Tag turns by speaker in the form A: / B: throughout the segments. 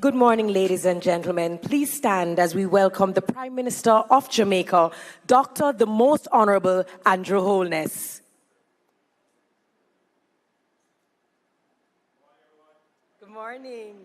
A: Good morning, ladies and gentlemen. Please stand as we welcome the Prime Minister of Jamaica, Dr. the Most Honorable Andrew Holness. Good morning.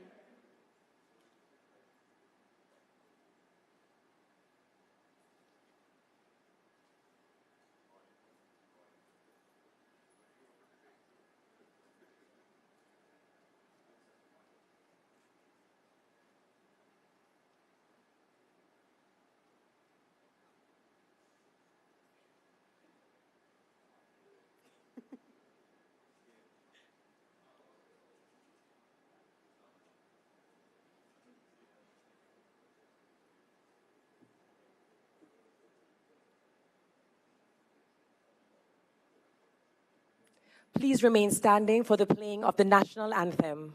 A: Please remain standing for the playing of the national anthem.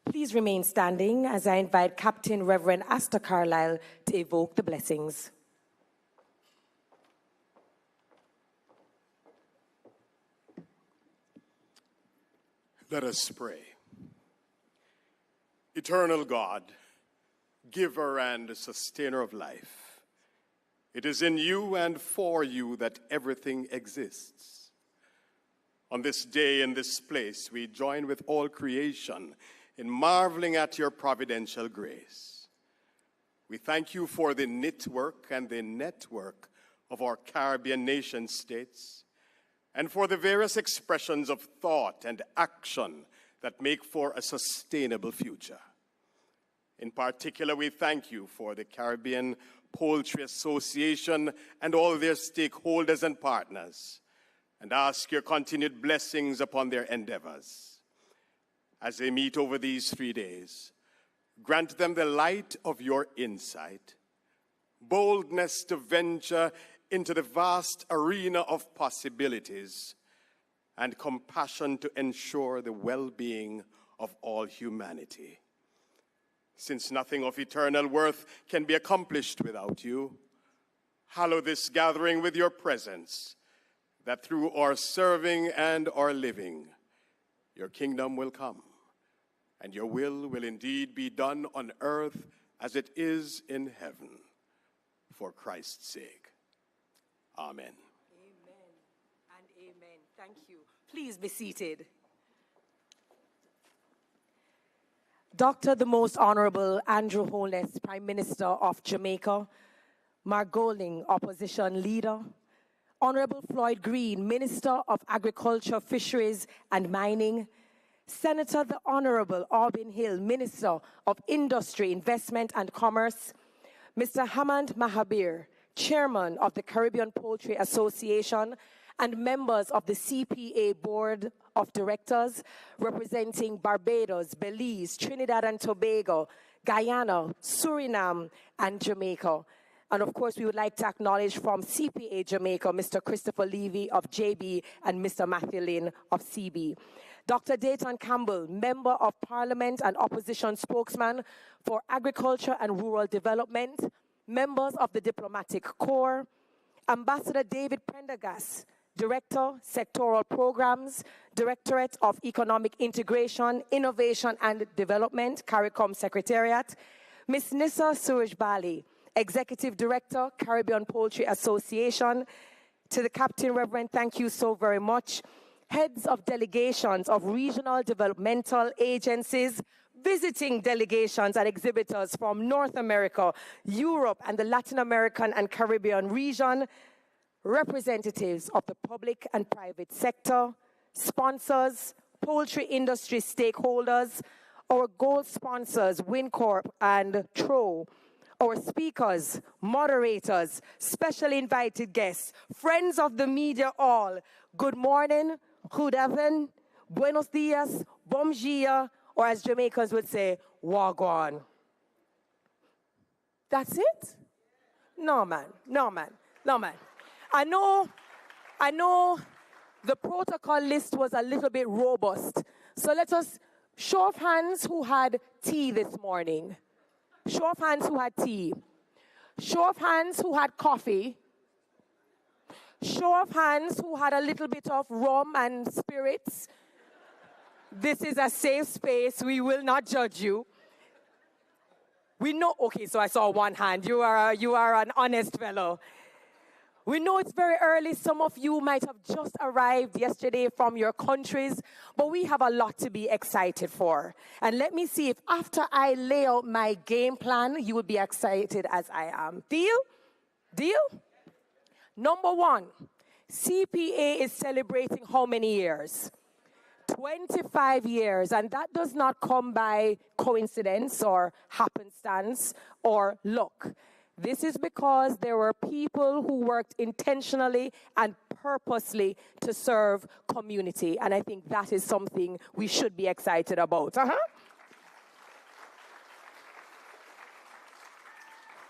A: Please remain standing as I invite Captain Reverend Astor Carlisle to evoke the blessings.
B: Let us pray. Eternal God, giver and sustainer of life, it is in you and for you that everything exists. On this day in this place, we join with all creation in marveling at your providential grace. We thank you for the knitwork and the network of our Caribbean nation states, and for the various expressions of thought and action that make for a sustainable future. In particular, we thank you for the Caribbean Poultry Association and all their stakeholders and partners, and ask your continued blessings upon their endeavors. As they meet over these 3 days, grant them the light of your insight, boldness to venture into the vast arena of possibilities, and compassion to ensure the well-being of all humanity. Since nothing of eternal worth can be accomplished without you, hallow this gathering with your presence, that through our serving and our living, your kingdom will come, and your will indeed be done on earth as it is in heaven, for Christ's sake. Amen.
A: Amen and amen. Thank you. Please be seated. Dr. the Most Honorable Andrew Holness, Prime Minister of Jamaica, Mark Golding, Opposition Leader, Honorable Floyd Green, Minister of Agriculture, Fisheries and Mining, Senator the Honorable Albin Hill, Minister of Industry, Investment and Commerce, Mr. Hamand Mahabir, Chairman of the Caribbean Poultry Association, and members of the CPA Board of Directors representing Barbados, Belize, Trinidad and Tobago, Guyana, Suriname, and Jamaica. And of course, we would like to acknowledge from CPA Jamaica, Mr. Christopher Levy of JB and Mr. Matthew Lynn of CB. Dr. Dayton Campbell, Member of Parliament and Opposition Spokesman for Agriculture and Rural Development, members of the Diplomatic Corps, Ambassador David Prendergast, Director, Sectoral Programs, Directorate of Economic Integration, Innovation and Development, CARICOM Secretariat, Miss Nissa Surajbali, Executive Director, Caribbean Poultry Association. To the Captain Reverend, thank you so very much. Heads of delegations of regional developmental agencies, visiting delegations and exhibitors from North America, Europe, and the Latin American and Caribbean region, representatives of the public and private sector, sponsors, poultry industry stakeholders, our gold sponsors, WinCorp and TRO, our speakers, moderators, specially invited guests, friends of the media all, good morning, good evening, buenos dias, bom dia, or as Jamaicans would say, wagwan. That's it? No, man, no, man, no, man. I know the protocol list was a little bit robust, so let us show of hands who had tea this morning. Show of hands who had tea. Show of hands who had coffee. Show of hands who had a little bit of rum and spirits. This is a safe space. We will not judge you. We know, okay, so I saw one hand. You are an honest fellow. We know it's very early. Some of you might have just arrived yesterday from your countries, but we have a lot to be excited for. And let me see if after I lay out my game plan, you will be excited as I am. Deal? Deal? Number one, CPA is celebrating how many years? 25 years, and that does not come by coincidence or happenstance or luck. This is because there were people who worked intentionally and purposely to serve community, and I think that is something we should be excited about.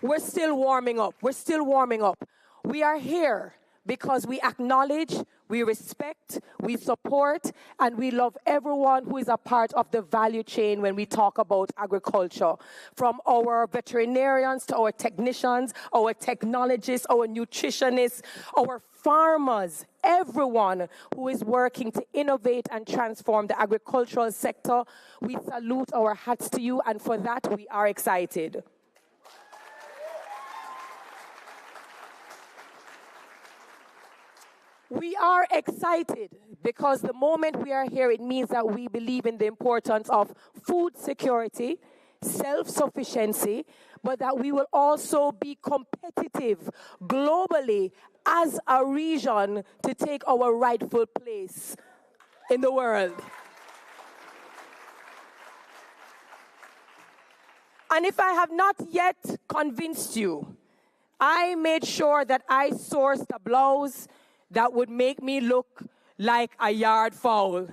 A: We're still warming up. We're still warming up. We are here because we acknowledge, we respect, we support, and we love everyone who is a part of the value chain when we talk about agriculture. From our veterinarians to our technicians, our technologists, our nutritionists, our farmers, everyone who is working to innovate and transform the agricultural sector, we salute our hats to you, and for that we are excited. We are excited because the moment we are here, it means that we believe in the importance of food security, self-sufficiency, but that we will also be competitive globally as a region to take our rightful place in the world. And if I have not yet convinced you, I made sure that I sourced a blouse that would make me look like a yard fowl.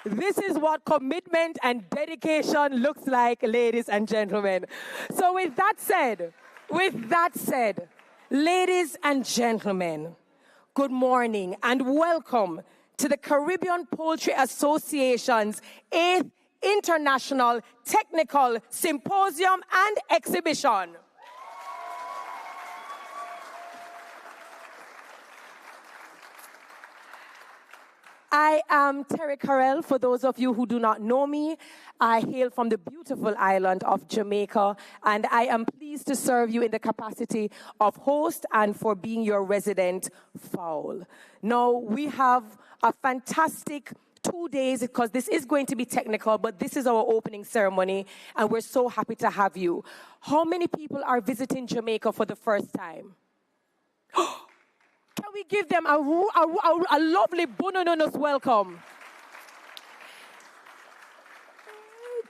A: This is what commitment and dedication looks like, ladies and gentlemen. So with that said, ladies and gentlemen, good morning and welcome to the Caribbean Poultry Association's 8th International Technical Symposium and Exhibition. I am Terry Carell, for those of you who do not know me. I hail from the beautiful island of Jamaica, and I am pleased to serve you in the capacity of host and for being your resident fowl. Now, we have a fantastic 2 days, because this is going to be technical, but this is our opening ceremony, and we're so happy to have you. How many people are visiting Jamaica for the first time? Can we give them a lovely bonononous welcome?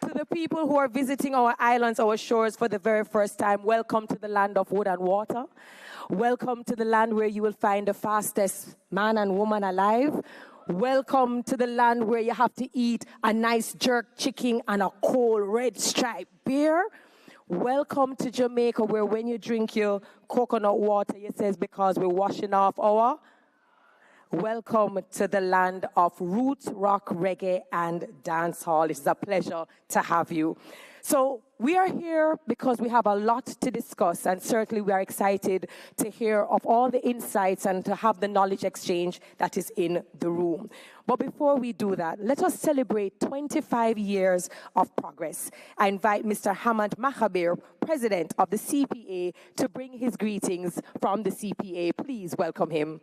A: To the people who are visiting our islands, our shores for the very first time, welcome to the land of wood and water. Welcome to the land where you will find the fastest man and woman alive. Welcome to the land where you have to eat a nice jerk chicken and a cold red stripe beer. Welcome to Jamaica, where when you drink your coconut water, it says, because we're washing off our. Welcome to the land of roots, rock, reggae, and dancehall. It's a pleasure to have you. So we are here because we have a lot to discuss, and certainly we are excited to hear of all the insights and to have the knowledge exchange that is in the room. But before we do that, let us celebrate 25 years of progress. I invite Mr. Hamad Mahabir, President of the CPA, to bring his greetings from the CPA. Please welcome him.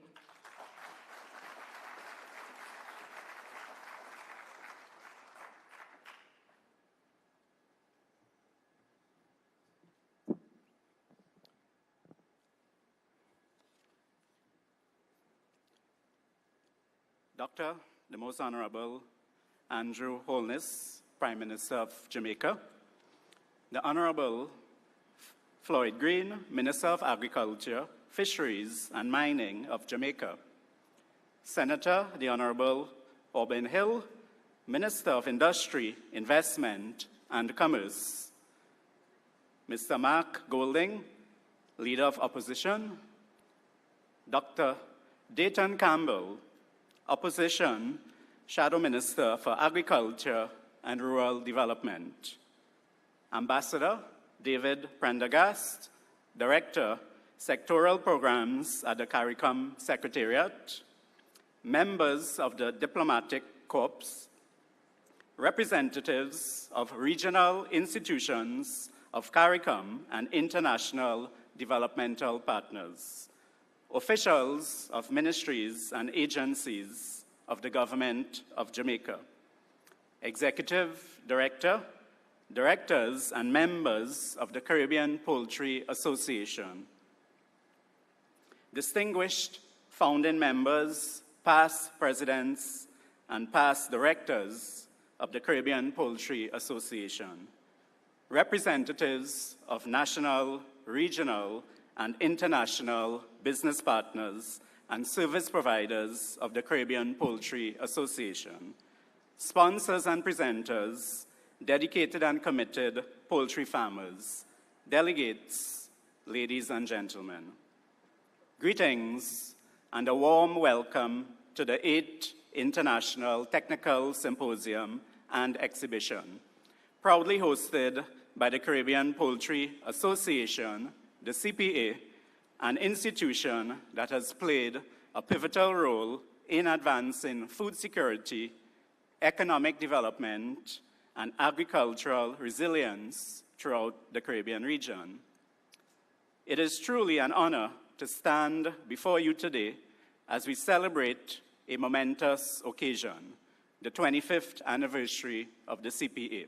C: Dr. the Most Honorable Andrew Holness, Prime Minister of Jamaica, the Honorable Floyd Green, Minister of Agriculture, Fisheries and Mining of Jamaica, Senator the Honorable Auburn Hill, Minister of Industry, Investment and Commerce, Mr. Mark Golding, Leader of Opposition, Dr. Dayton Campbell, Opposition Shadow Minister for Agriculture and Rural Development, Ambassador David Prendergast, Director, Sectoral Programs at the CARICOM Secretariat, members of the Diplomatic Corps, representatives of regional institutions of CARICOM and international developmental partners, officials of ministries and agencies of the Government of Jamaica, Executive Director, directors and members of the Caribbean Poultry Association, distinguished founding members, past presidents, and past directors of the Caribbean Poultry Association, representatives of national, regional, and international business partners and service providers of the Caribbean Poultry Association, sponsors and presenters, dedicated and committed poultry farmers, delegates, ladies and gentlemen. Greetings and a warm welcome to the 8th International Technical Symposium and Exhibition, proudly hosted by the Caribbean Poultry Association, the CPA, an institution that has played a pivotal role in advancing food security, economic development, and agricultural resilience throughout the Caribbean region. It is truly an honor to stand before you today as we celebrate a momentous occasion, the 25th anniversary of the CPA.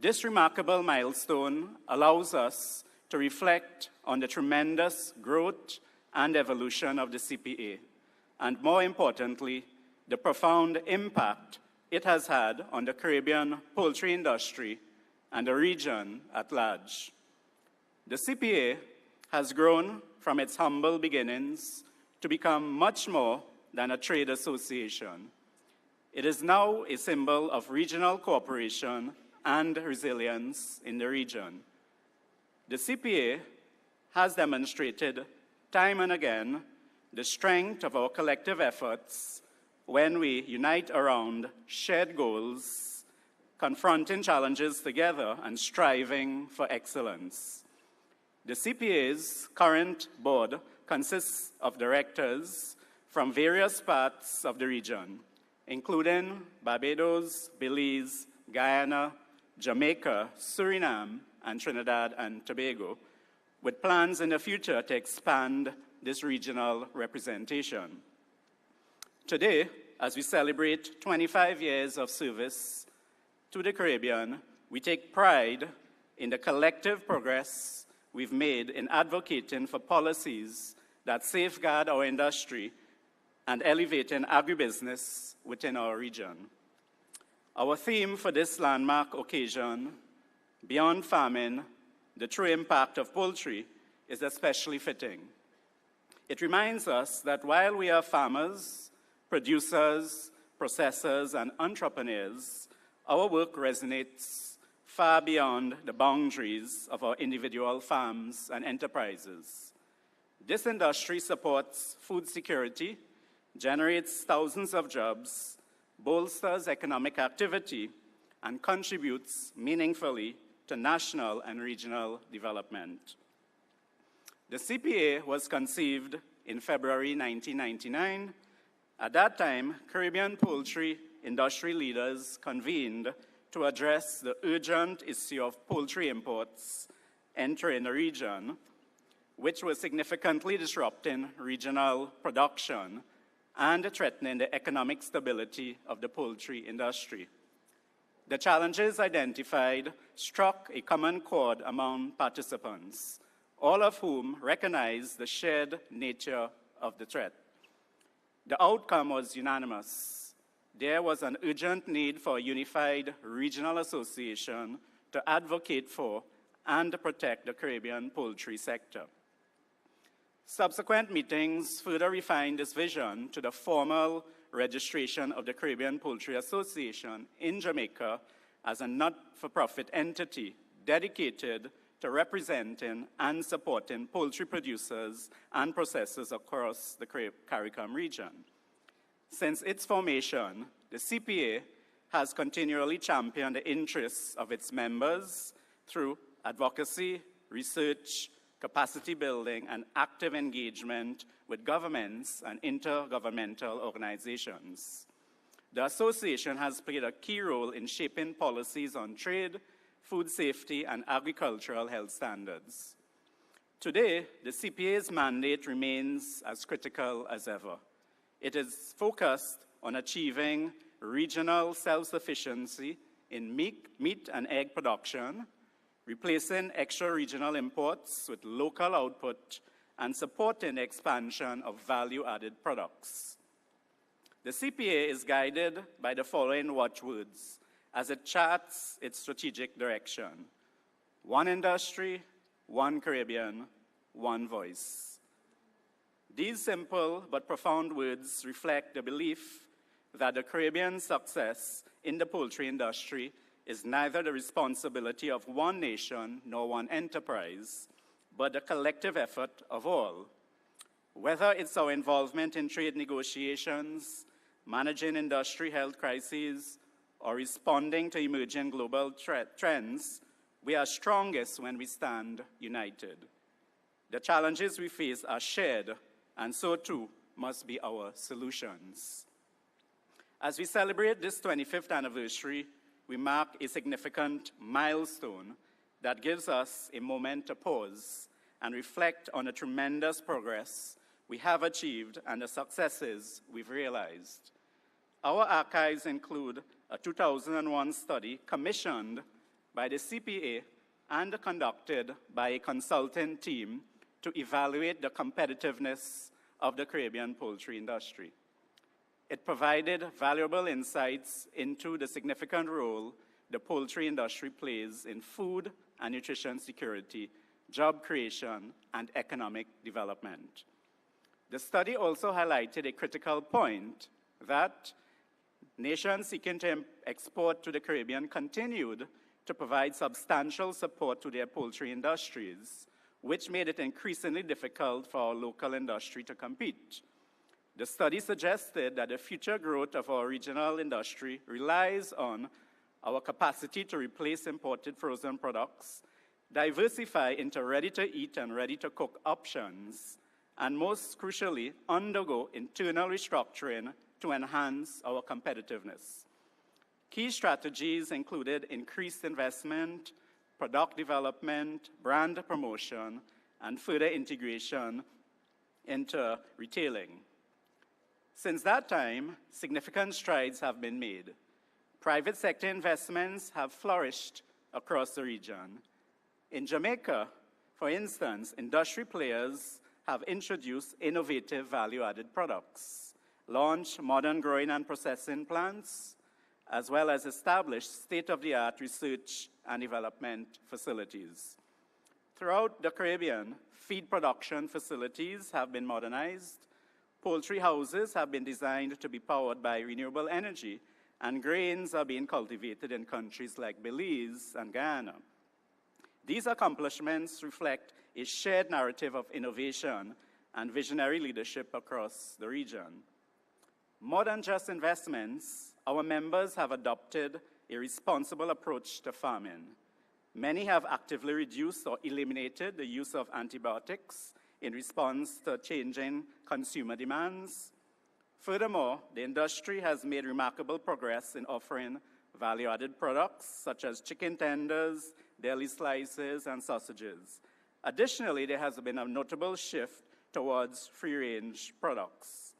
C: This remarkable milestone allows us to reflect on the tremendous growth and evolution of the CPA, and more importantly, the profound impact it has had on the Caribbean poultry industry and the region at large. The CPA has grown from its humble beginnings to become much more than a trade association. It is now a symbol of regional cooperation and resilience in the region. The CPA has demonstrated time and again the strength of our collective efforts when we unite around shared goals, confronting challenges together and striving for excellence. The CPA's current board consists of directors from various parts of the region, including Barbados, Belize, Guyana, Jamaica, Suriname, and Trinidad and Tobago, with plans in the future to expand this regional representation. Today, as we celebrate 25 years of service to the Caribbean, we take pride in the collective progress we've made in advocating for policies that safeguard our industry and elevating agribusiness within our region. Our theme for this landmark occasion, Beyond Farming, the True Impact of Poultry, is especially fitting. It reminds us that while we are farmers, producers, processors, and entrepreneurs, our work resonates far beyond the boundaries of our individual farms and enterprises. This industry supports food security, generates thousands of jobs, bolsters economic activity, and contributes meaningfully to national and regional development. The CPA was conceived in February 1999. At that time, Caribbean poultry industry leaders convened to address the urgent issue of poultry imports entering the region, which was significantly disrupting regional production and threatening the economic stability of the poultry industry. The challenges identified struck a common chord among participants, all of whom recognized the shared nature of the threat. The outcome was unanimous. There was an urgent need for a unified regional association to advocate for and protect the Caribbean poultry sector. Subsequent meetings further refined this vision to the formal registration of the Caribbean Poultry Association in Jamaica as a not-for-profit entity dedicated to representing and supporting poultry producers and processors across the CARICOM region. Since its formation, the CPA has continually championed the interests of its members through advocacy, research, capacity building, and active engagement with governments and intergovernmental organizations. The association has played a key role in shaping policies on trade, food safety, and agricultural health standards. Today, the CPA's mandate remains as critical as ever. It is focused on achieving regional self-sufficiency in meat and egg production, replacing extra-regional imports with local output, and supporting the expansion of value-added products. The CPA is guided by the following watchwords as it charts its strategic direction: one industry, one Caribbean, one voice. These simple but profound words reflect the belief that the Caribbean success in the poultry industry is neither the responsibility of one nation nor one enterprise, but the collective effort of all. Whether it's our involvement in trade negotiations, managing industry health crises, or responding to emerging global trends, we are strongest when we stand united. The challenges we face are shared, and so too must be our solutions. As we celebrate this 25th anniversary, we mark a significant milestone that gives us a moment to pause and reflect on the tremendous progress we have achieved and the successes we've realized. Our archives include a 2001 study commissioned by the CPA and conducted by a consulting team to evaluate the competitiveness of the Caribbean poultry industry. It provided valuable insights into the significant role the poultry industry plays in food and nutrition security, job creation, and economic development. The study also highlighted a critical point that nations seeking to export to the Caribbean continued to provide substantial support to their poultry industries, which made it increasingly difficult for our local industry to compete. The study suggested that the future growth of our regional industry relies on our capacity to replace imported frozen products, diversify into ready-to-eat and ready-to-cook options, and most crucially, undergo internal restructuring to enhance our competitiveness. Key strategies included increased investment, product development, brand promotion, and further integration into retailing. Since that time, significant strides have been made. Private sector investments have flourished across the region. In Jamaica, for instance, industry players have introduced innovative value-added products, launched modern growing and processing plants, as well as established state-of-the-art research and development facilities. Throughout the Caribbean, feed production facilities have been modernized, poultry houses have been designed to be powered by renewable energy, and grains are being cultivated in countries like Belize and Guyana. These accomplishments reflect a shared narrative of innovation and visionary leadership across the region. More than just investments, our members have adopted a responsible approach to farming. Many have actively reduced or eliminated the use of antibiotics in response to changing consumer demands. Furthermore, the industry has made remarkable progress in offering value-added products such as chicken tenders, deli slices, and sausages. Additionally, there has been a notable shift towards free-range products.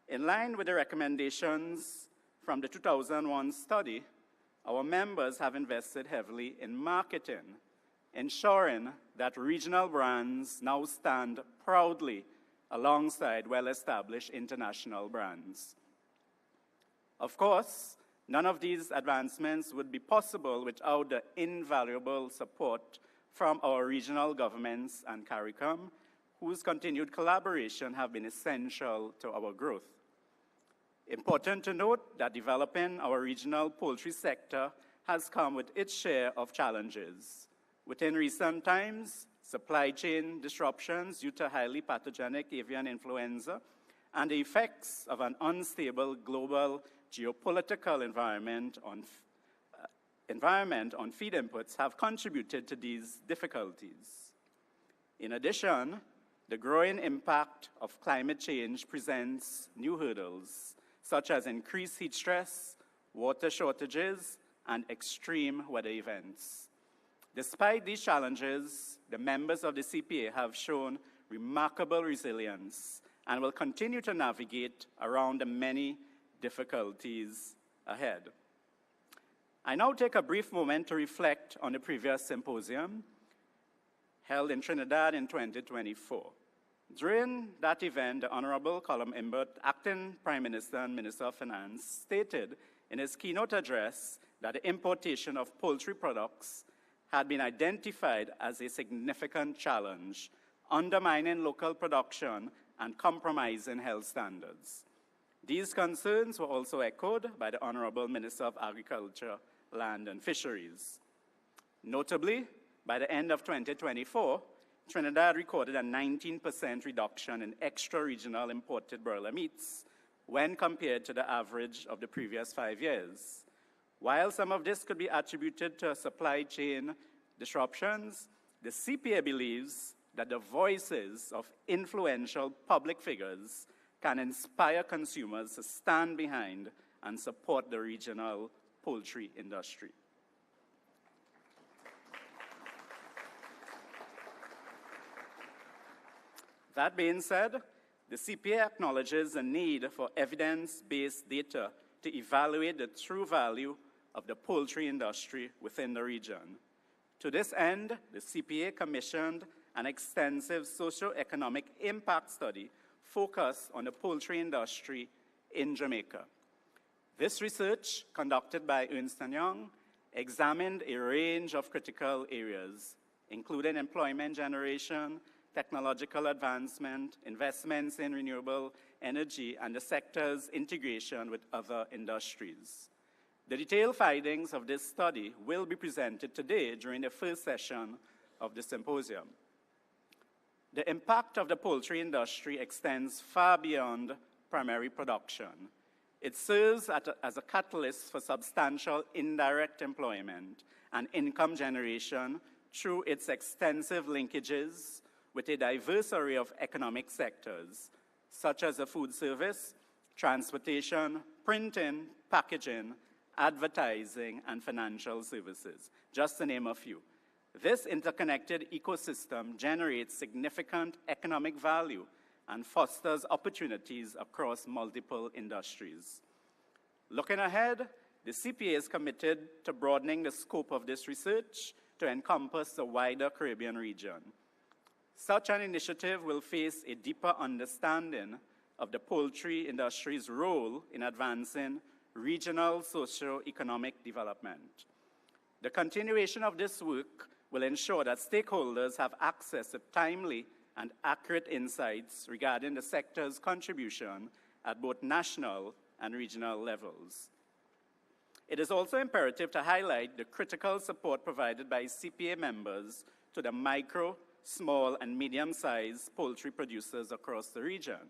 C: In line with the recommendations from the 2001 study, our members have invested heavily in marketing, ensuring that regional brands now stand proudly alongside well-established international brands. Of course, none of these advancements would be possible without the invaluable support from our regional governments and CARICOM, whose continued collaboration have been essential to our growth. Important to note that developing our regional poultry sector has come with its share of challenges. Within recent times, supply chain disruptions due to highly pathogenic avian influenza and the effects of an unstable global geopolitical environment on feed inputs have contributed to these difficulties. In addition, the growing impact of climate change presents new hurdles, such as increased heat stress, water shortages, and extreme weather events. Despite these challenges, the members of the CPA have shown remarkable resilience and will continue to navigate around the many difficulties ahead. I now take a brief moment to reflect on the previous symposium held in Trinidad in 2024. During that event, the Honorable Colum Imbert, Acting Prime Minister and Minister of Finance, stated in his keynote address that the importation of poultry products had been identified as a significant challenge, undermining local production and compromising health standards. These concerns were also echoed by the Honorable Minister of Agriculture, Land and Fisheries. Notably, by the end of 2024, Trinidad recorded a 19% reduction in extra-regional imported broiler meats when compared to the average of the previous 5 years. While some of this could be attributed to supply chain disruptions, the CPA believes that the voices of influential public figures can inspire consumers to stand behind and support the regional poultry industry. That being said, the CPA acknowledges the need for evidence-based data to evaluate the true value of the poultry industry within the region. To this end, the CPA commissioned an extensive socio-economic impact study focused on the poultry industry in Jamaica. This research, conducted by Ernst & Young, examined a range of critical areas, including employment generation, technological advancement, investments in renewable energy, and the sector's integration with other industries. The detailed findings of this study will be presented today during the first session of the symposium. The impact of the poultry industry extends far beyond primary production. It serves as a catalyst for substantial indirect employment and income generation through its extensive linkages with a diverse array of economic sectors, such as the food service, transportation, printing, packaging, advertising, and financial services, just to name a few. This interconnected ecosystem generates significant economic value and fosters opportunities across multiple industries. Looking ahead, the CPA is committed to broadening the scope of this research to encompass the wider Caribbean region. Such an initiative will face a deeper understanding of the poultry industry's role in advancing regional socio-economic development. The continuation of this work will ensure that stakeholders have access to timely and accurate insights regarding the sector's contribution at both national and regional levels. It is also imperative to highlight the critical support provided by CPA members to the micro, small, and medium-sized poultry producers across the region.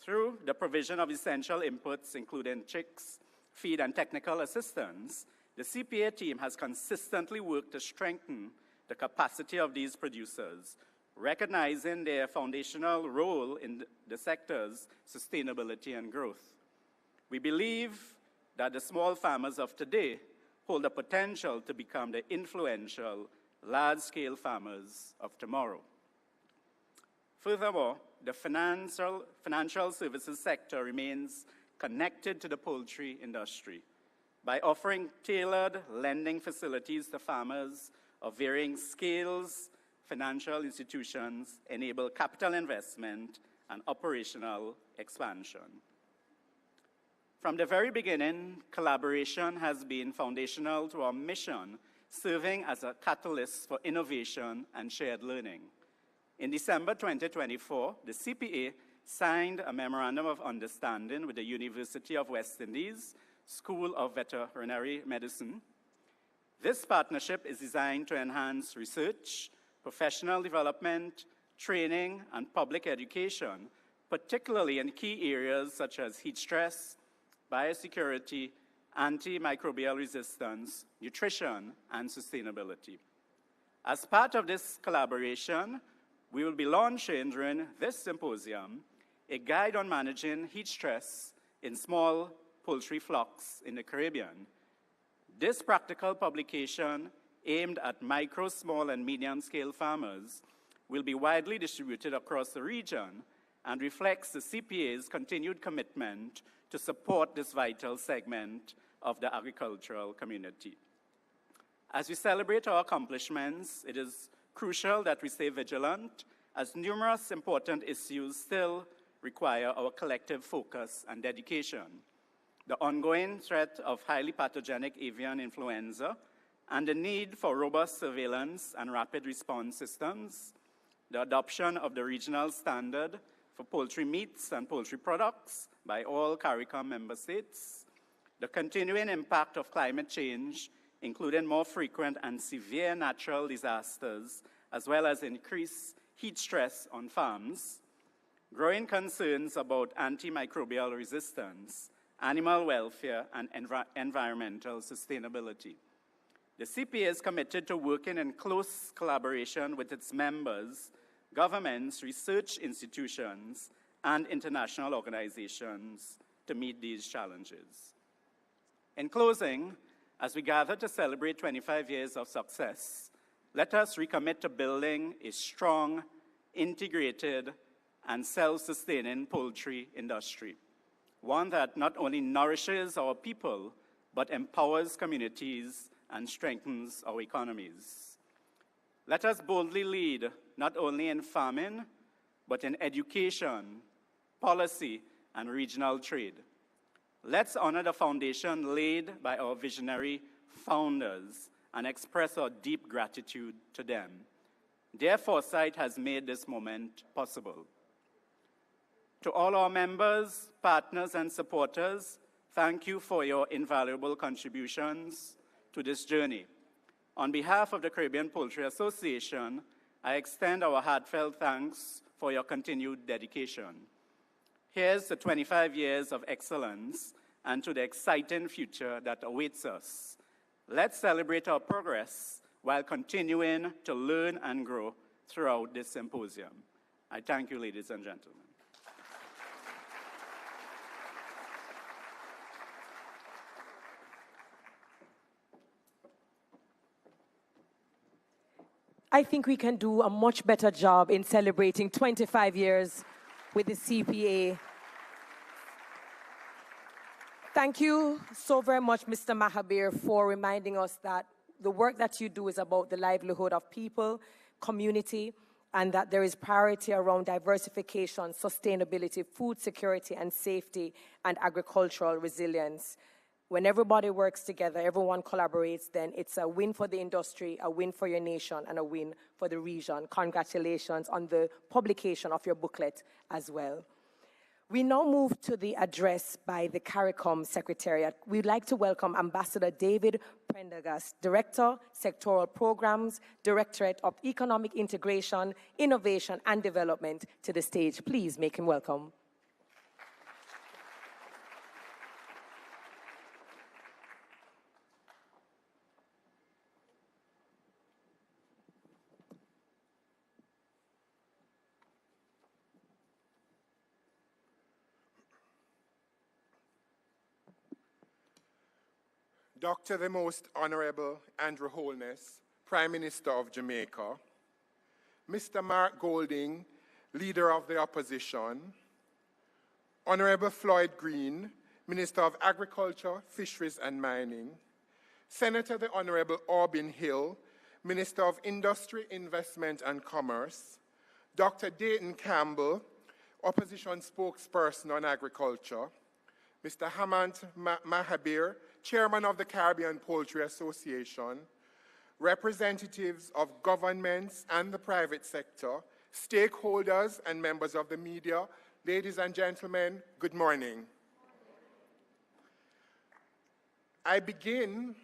C: Through the provision of essential inputs, including chicks, feed, and technical assistance, the CPA team has consistently worked to strengthen the capacity of these producers, recognizing their foundational role in the sector's sustainability and growth. We believe that the small farmers of today hold the potential to become the influential, large-scale farmers of tomorrow. Furthermore, the financial services sector remains connected to the poultry industry by offering tailored lending facilities to farmers of varying scales. Financial institutions enable capital investment and operational expansion. From the very beginning, collaboration has been foundational to our mission, serving as a catalyst for innovation and shared learning. In December 2024, the CPA signed a Memorandum of Understanding with the University of West Indies School of Veterinary Medicine. This partnership is designed to enhance research, professional development, training, and public education, particularly in key areas such as heat stress, biosecurity, antimicrobial resistance, nutrition, and sustainability. As part of this collaboration, we will be launching during this symposium a guide on managing heat stress in small poultry flocks in the Caribbean. This practical publication, aimed at micro, small, and medium-scale farmers, will be widely distributed across the region and reflects the CPA's continued commitment to support this vital segment of the agricultural community. As we celebrate our accomplishments, it is crucial that we stay vigilant, as numerous important issues still require our collective focus and dedication. The ongoing threat of highly pathogenic avian influenza and the need for robust surveillance and rapid response systems, the adoption of the regional standard for poultry meats and poultry products by all CARICOM member states, the continuing impact of climate change, including more frequent and severe natural disasters, as well as increased heat stress on farms, growing concerns about antimicrobial resistance, animal welfare, and environmental sustainability. The CPA is committed to working in close collaboration with its members, governments, research institutions, and international organizations to meet these challenges. In closing, as we gather to celebrate 25 years of success, let us recommit to building a strong, integrated, and self-sustaining poultry industry, one that not only nourishes our people, but empowers communities and strengthens our economies. Let us boldly lead, not only in farming, but in education, policy, and regional trade. Let's honor the foundation laid by our visionary founders and express our deep gratitude to them. Their foresight has made this moment possible. To all our members, partners, and supporters, thank you for your invaluable contributions to this journey. On behalf of the Caribbean Poultry Association, I extend our heartfelt thanks for your continued dedication. Here's to 25 years of excellence and to the exciting future that awaits us. Let's celebrate our progress while continuing to learn and grow throughout this symposium. I thank you, ladies and gentlemen.
A: I think we can do a much better job in celebrating 25 years with the CPA. Thank you so very much, Mr. Mahabir, for reminding us that the work that you do is about the livelihood of people, community, and that there is priority around diversification, sustainability, food security and safety, and agricultural resilience. When everybody works together, everyone collaborates, then it's a win for the industry, a win for your nation, and a win for the region. Congratulations on the publication of your booklet as well. We now move to the address by the CARICOM Secretariat. We'd like to welcome Ambassador David Prendergast, Director, Sectoral Programs, Directorate of Economic Integration, Innovation, and Development, to the stage. Please make him welcome.
D: Dr. the Most Honorable Andrew Holness, Prime Minister of Jamaica, Mr. Mark Golding, Leader of the Opposition, Honorable Floyd Green, Minister of Agriculture, Fisheries and Mining, Senator the Honorable Orbin Hill, Minister of Industry, Investment and Commerce, Dr. Dayton Campbell, Opposition Spokesperson on Agriculture, Mr. Hamant Mahabir, Chairman of the Caribbean Poultry Association, representatives of governments and the private sector, stakeholders and members of the media, ladies and gentlemen, good morning. I begin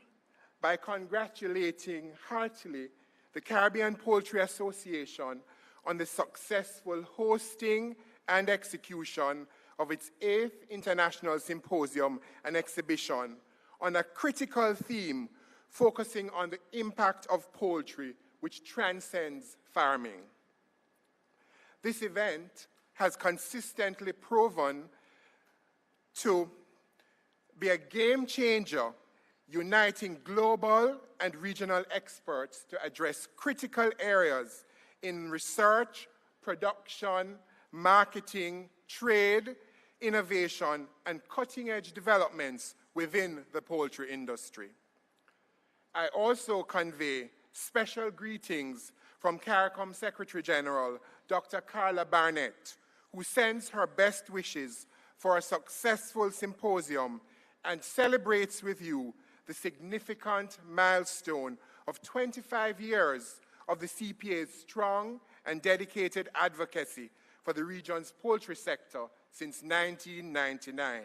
D: by congratulating heartily the Caribbean Poultry Association on the successful hosting and execution of its 8th International Symposium and Exhibition on a critical theme focusing on the impact of poultry, which transcends farming. This event has consistently proven to be a game changer, uniting global and regional experts to address critical areas in research, production, marketing, trade, innovation, and cutting-edge developments within the poultry industry. I also convey special greetings from CARICOM Secretary General, Dr. Carla Barnett, who sends her best wishes for a successful symposium and celebrates with you the significant milestone of 25 years of the CPA's strong and dedicated advocacy for the region's poultry sector since 1999.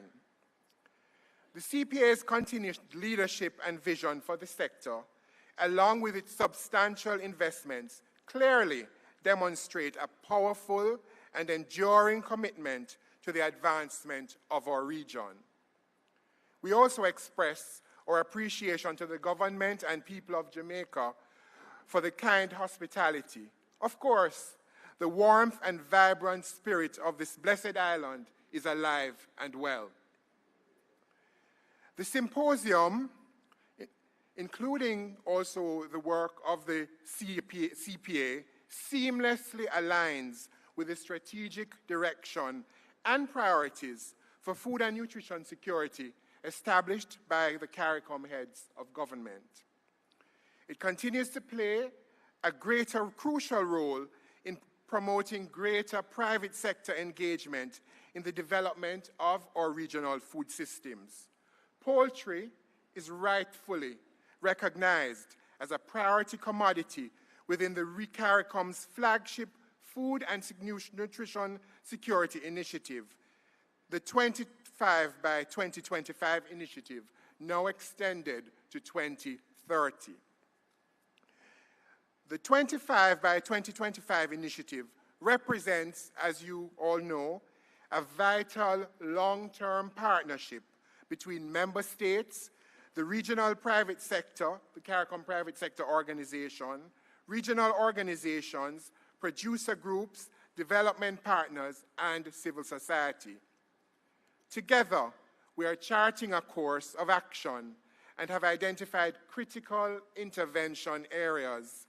D: The CPA's continued leadership and vision for the sector, along with its substantial investments, clearly demonstrate a powerful and enduring commitment to the advancement of our region. We also express our appreciation to the government and people of Jamaica for the kind hospitality. Of course, the warmth and vibrant spirit of this blessed island is alive and well. The symposium, including also the work of the CPA, seamlessly aligns with the strategic direction and priorities for food and nutrition security established by the CARICOM heads of government. It continues to play a crucial role in promoting greater private sector engagement in the development of our regional food systems. Poultry is rightfully recognized as a priority commodity within the CARICOM's flagship Food and Nutrition Security Initiative, the 25 by 2025 initiative, now extended to 2030. The 25 by 2025 initiative represents, as you all know, a vital long-term partnership between member states, the regional private sector, the CARICOM Private Sector Organization, regional organizations, producer groups, development partners, and civil society. Together, we are charting a course of action and have identified critical intervention areas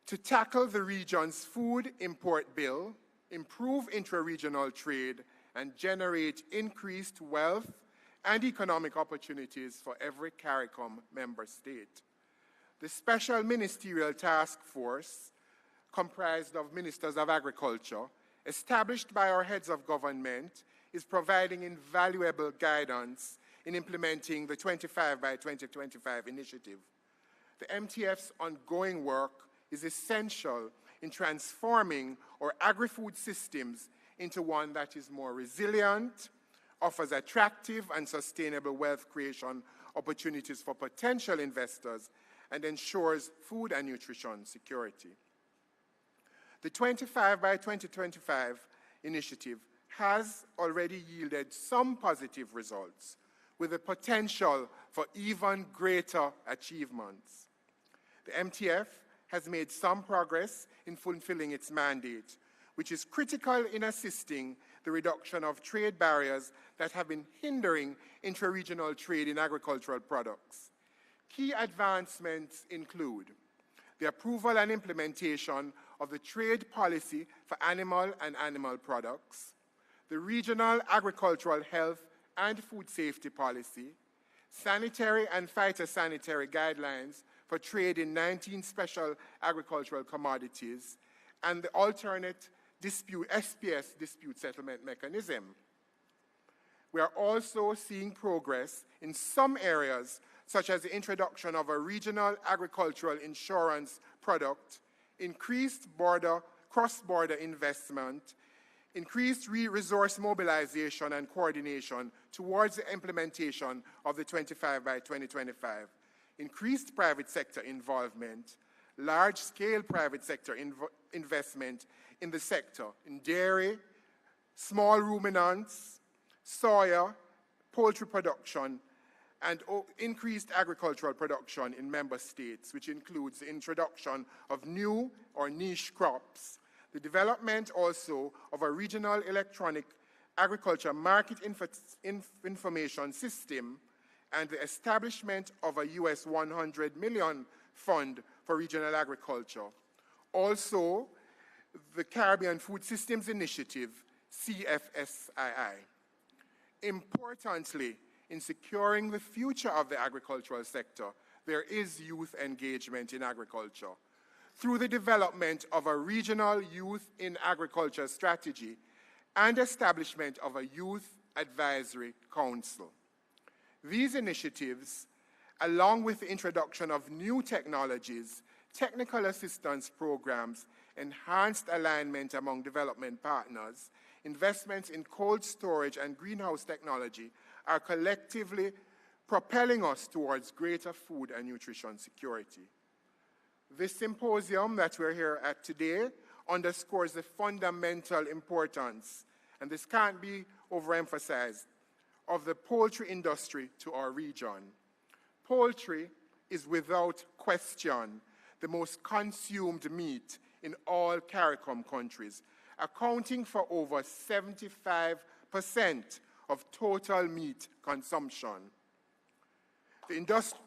D: to tackle the region's food import bill, improve intra-regional trade, and generate increased wealth and economic opportunities for every CARICOM member state. The Special Ministerial Task Force, comprised of Ministers of Agriculture, established by our heads of government, is providing invaluable guidance in implementing the 25 by 2025 initiative. The MTF's ongoing work is essential in transforming our agri-food systems into one that is more resilient, offers attractive and sustainable wealth creation opportunities for potential investors, and ensures food and nutrition security. The 25 by 2025 initiative has already yielded some positive results, with the potential for even greater achievements. The MTF has made some progress in fulfilling its mandate, which is critical in assisting the reduction of trade barriers that have been hindering intra-regional trade in agricultural products. Key advancements include the approval and implementation of the trade policy for animal and animal products, the regional agricultural health and food safety policy, sanitary and phytosanitary guidelines for trade in 19 special agricultural commodities, and the alternate SPS dispute settlement mechanism. We are also seeing progress in some areas, such as the introduction of a regional agricultural insurance product, increased cross-border investment, increased resource mobilization and coordination towards the implementation of the 25 by 2025, increased private sector involvement, large-scale private sector investment in the sector, in dairy, small ruminants, soya, poultry production, and increased agricultural production in member states, which includes the introduction of new or niche crops, the development also of a regional electronic agriculture market information system, and the establishment of a US $100 million fund for regional agriculture. Also, the Caribbean Food Systems Initiative, CFSII. Importantly, in securing the future of the agricultural sector, there is youth engagement in agriculture through the development of a regional youth in agriculture strategy and establishment of a youth advisory council. These initiatives, along with the introduction of new technologies, technical assistance programs, enhanced alignment among development partners, investments in cold storage and greenhouse technology, are collectively propelling us towards greater food and nutrition security. This symposium that we're here at today underscores the fundamental importance, and this can't be overemphasized, of the poultry industry to our region. Poultry is without question the most consumed meat in all CARICOM countries, accounting for over 75% of total meat consumption. The industry...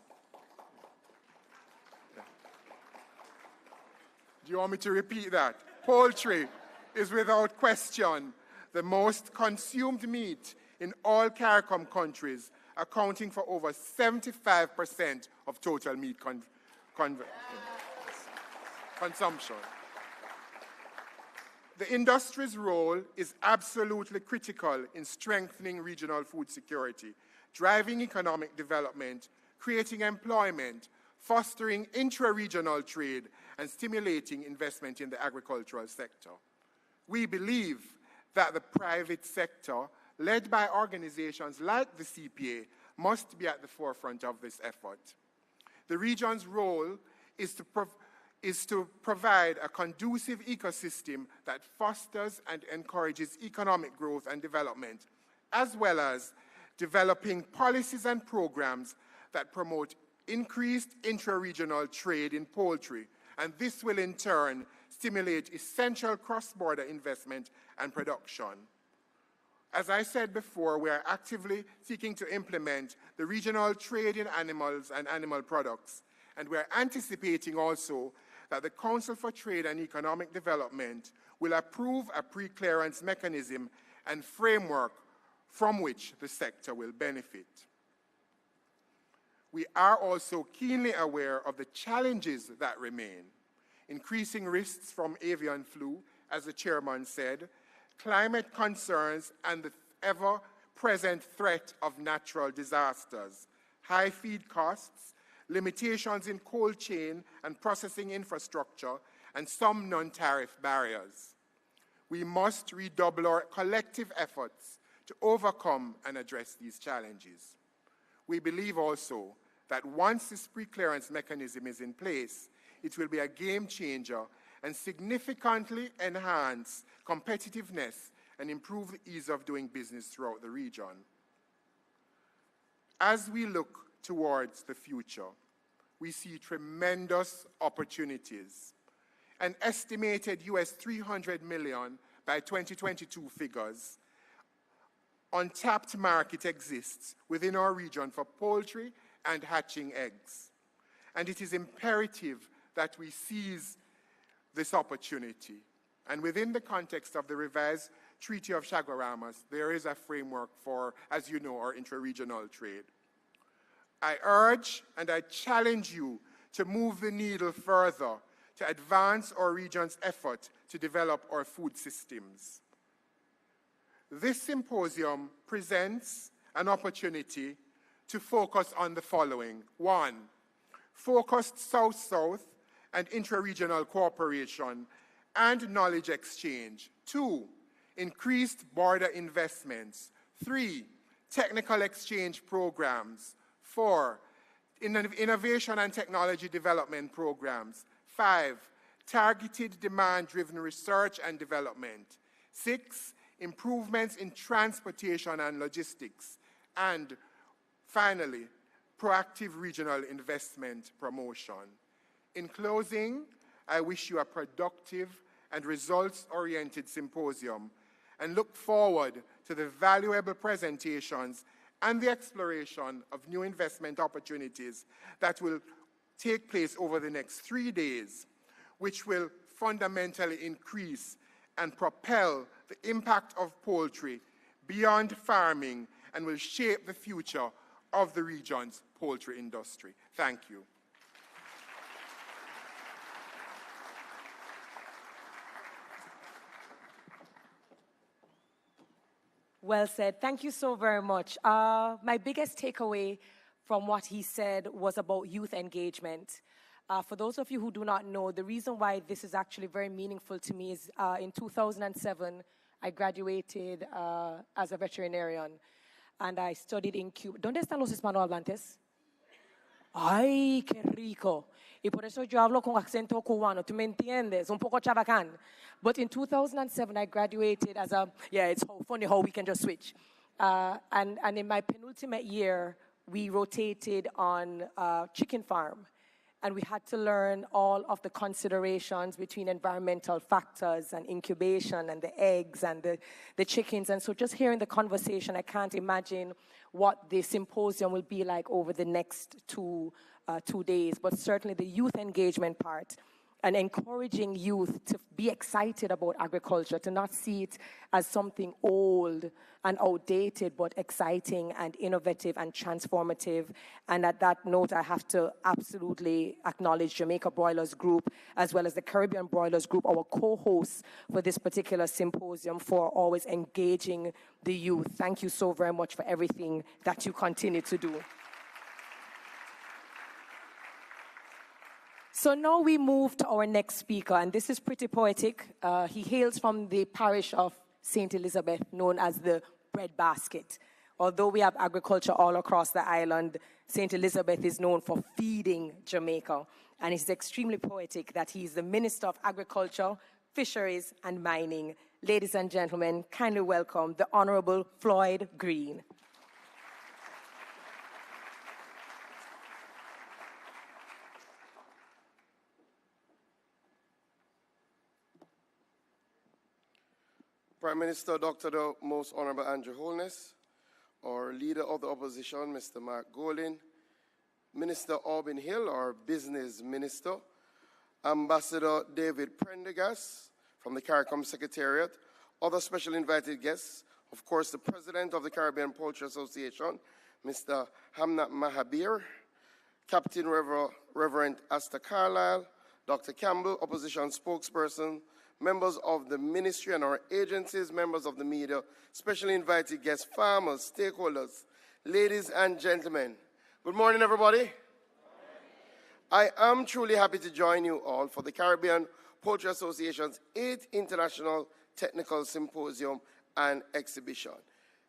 D: Do you want me to repeat that? Poultry is without question the most consumed meat in all CARICOM countries, accounting for over 75% of total meat consumption. The industry's role is absolutely critical in strengthening regional food security, driving economic development, creating employment, fostering intra-regional trade, and stimulating investment in the agricultural sector. We believe that the private sector, led by organizations like the CPA, must be at the forefront of this effort. The region's role is to provide a conducive ecosystem that fosters and encourages economic growth and development, as well as developing policies and programs that promote increased intra-regional trade in poultry, and this will in turn stimulate essential cross-border investment and production. As I said before, we are actively seeking to implement the regional trade in animals and animal products, and we are anticipating also that the Council for Trade and Economic Development will approve a pre-clearance mechanism and framework from which the sector will benefit. We are also keenly aware of the challenges that remain: increasing risks from avian flu, as the chairman said, climate concerns, and the ever-present threat of natural disasters, high feed costs, limitations in cold chain and processing infrastructure, and some non-tariff barriers. We must redouble our collective efforts to overcome and address these challenges. We believe also that once this pre-clearance mechanism is in place, it will be a game changer and significantly enhance competitiveness and improve the ease of doing business throughout the region. As we look towards the future, we see tremendous opportunities. An estimated US $300 million by 2022 figures untapped market exists within our region for poultry and hatching eggs. And it is imperative that we seize this opportunity. And within the context of the revised Treaty of Chaguaramas, there is a framework for, as you know, our intra-regional trade. I urge and I challenge you to move the needle further to advance our region's effort to develop our food systems. This symposium presents an opportunity to focus on the following. 1, focused South-South and intra-regional cooperation and knowledge exchange. 2, increased border investments. 3, technical exchange programs. 4, innovation and technology development programs. 5, targeted demand-driven research and development. 6, improvements in transportation and logistics. And finally, proactive regional investment promotion. In closing, I wish you a productive and results-oriented symposium and look forward to the valuable presentations and the exploration of new investment opportunities that will take place over the next 3 days, which will fundamentally increase and propel the impact of poultry beyond farming and will shape the future of the region's poultry industry. Thank you.
A: Well said. Thank you so very much. My biggest takeaway from what he said was about youth engagement. For those of you who do not know, the reason why this is actually very meaningful to me is in 2007, I graduated as a veterinarian, and I studied in Cuba. ¿Dónde están los hispanohablantes? Ay, qué rico. Y por eso yo hablo con acento cubano. ¿Tú me entiendes? Un poco chabacán. But in 2007, I graduated as a, yeah, it's funny how we can just switch. And in my penultimate year, we rotated on a chicken farm. And we had to learn all of the considerations between environmental factors and incubation and the eggs and the chickens. And so just hearing the conversation, I can't imagine what the symposium will be like over the next two days. But certainly the youth engagement part and encouraging youth to be excited about agriculture, to not see it as something old and outdated, but exciting and innovative and transformative. And at that note, I have to absolutely acknowledge Jamaica Broilers Group, as well as the Caribbean Broilers Group, our co-hosts for this particular symposium, for always engaging the youth. Thank you so very much for everything that you continue to do. So now we move to our next speaker, and this is pretty poetic. He hails from the parish of St. Elizabeth, known as the breadbasket. Although we have agriculture all across the island, St. Elizabeth is known for feeding Jamaica. And it's extremely poetic that he's the Minister of Agriculture, Fisheries, and Mining. Ladies and gentlemen, kindly welcome the Honorable Floyd Green.
E: Prime Minister, Dr. the Most Honorable Andrew Holness, our Leader of the Opposition, Mr. Mark Golding, Minister Aubin Hill, our Business Minister, Ambassador David Prendergast from the CARICOM Secretariat, other special invited guests, of course, the President of the Caribbean Poultry Association, Mr. Hamnat Mahabir, Captain Reverend Asta Carlisle, Dr. Campbell, Opposition Spokesperson, members of the ministry and our agencies, members of the media, specially invited guests, farmers, stakeholders, ladies and gentlemen. Good morning, everybody. Good morning. I am truly happy to join you all for the Caribbean Poultry Association's 8th International Technical Symposium and Exhibition.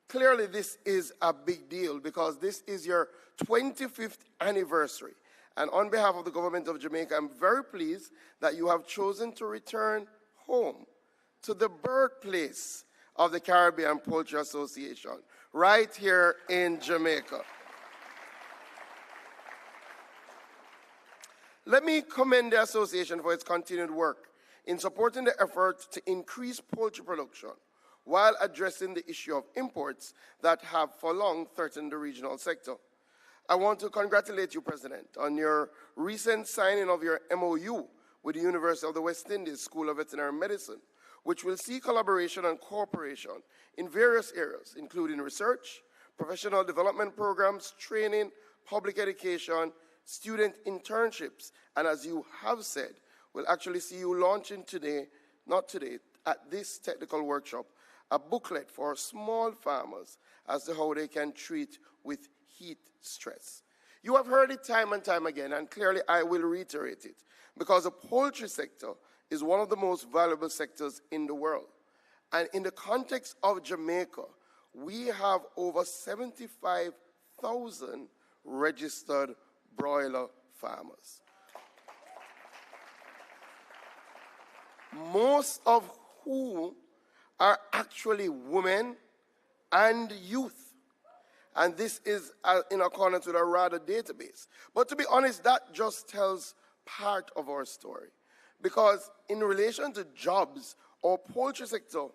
E: Clearly, this is a big deal because this is your 25th anniversary. And on behalf of the government of Jamaica, I'm very pleased that you have chosen to return home to the birthplace of the Caribbean Poultry Association, right here in Jamaica. Let me commend the association for its continued work in supporting the effort to increase poultry production while addressing the issue of imports that have for long threatened the regional sector. I want to congratulate you, President, on your recent signing of your MOU with the University of the West Indies School of Veterinary Medicine, which will see collaboration and cooperation in various areas, including research, professional development programs, training, public education, student internships, and as you have said, we'll actually see you launching today, not today, at this technical workshop, a booklet for small farmers as to how they can treat with heat stress. You have heard it time and time again, and clearly I will reiterate it, because the poultry sector is one of the most valuable sectors in the world. And in the context of Jamaica, we have over 75,000 registered broiler farmers, most of whom are actually women and youth. And this is in accordance with a RADA database. But to be honest, that just tells part of our story. Because in relation to jobs, our poultry sector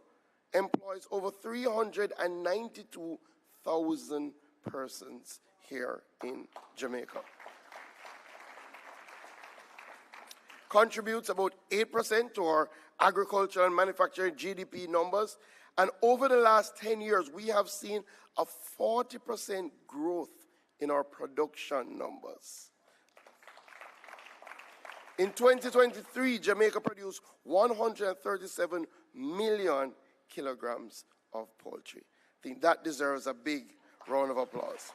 E: employs over 392,000 persons here in Jamaica. Contributes about 8% to our agricultural and manufacturing GDP numbers. And over the last 10 years, we have seen a 40% growth in our production numbers. In 2023, Jamaica produced 137 million kilograms of poultry. I think that deserves a big round of applause.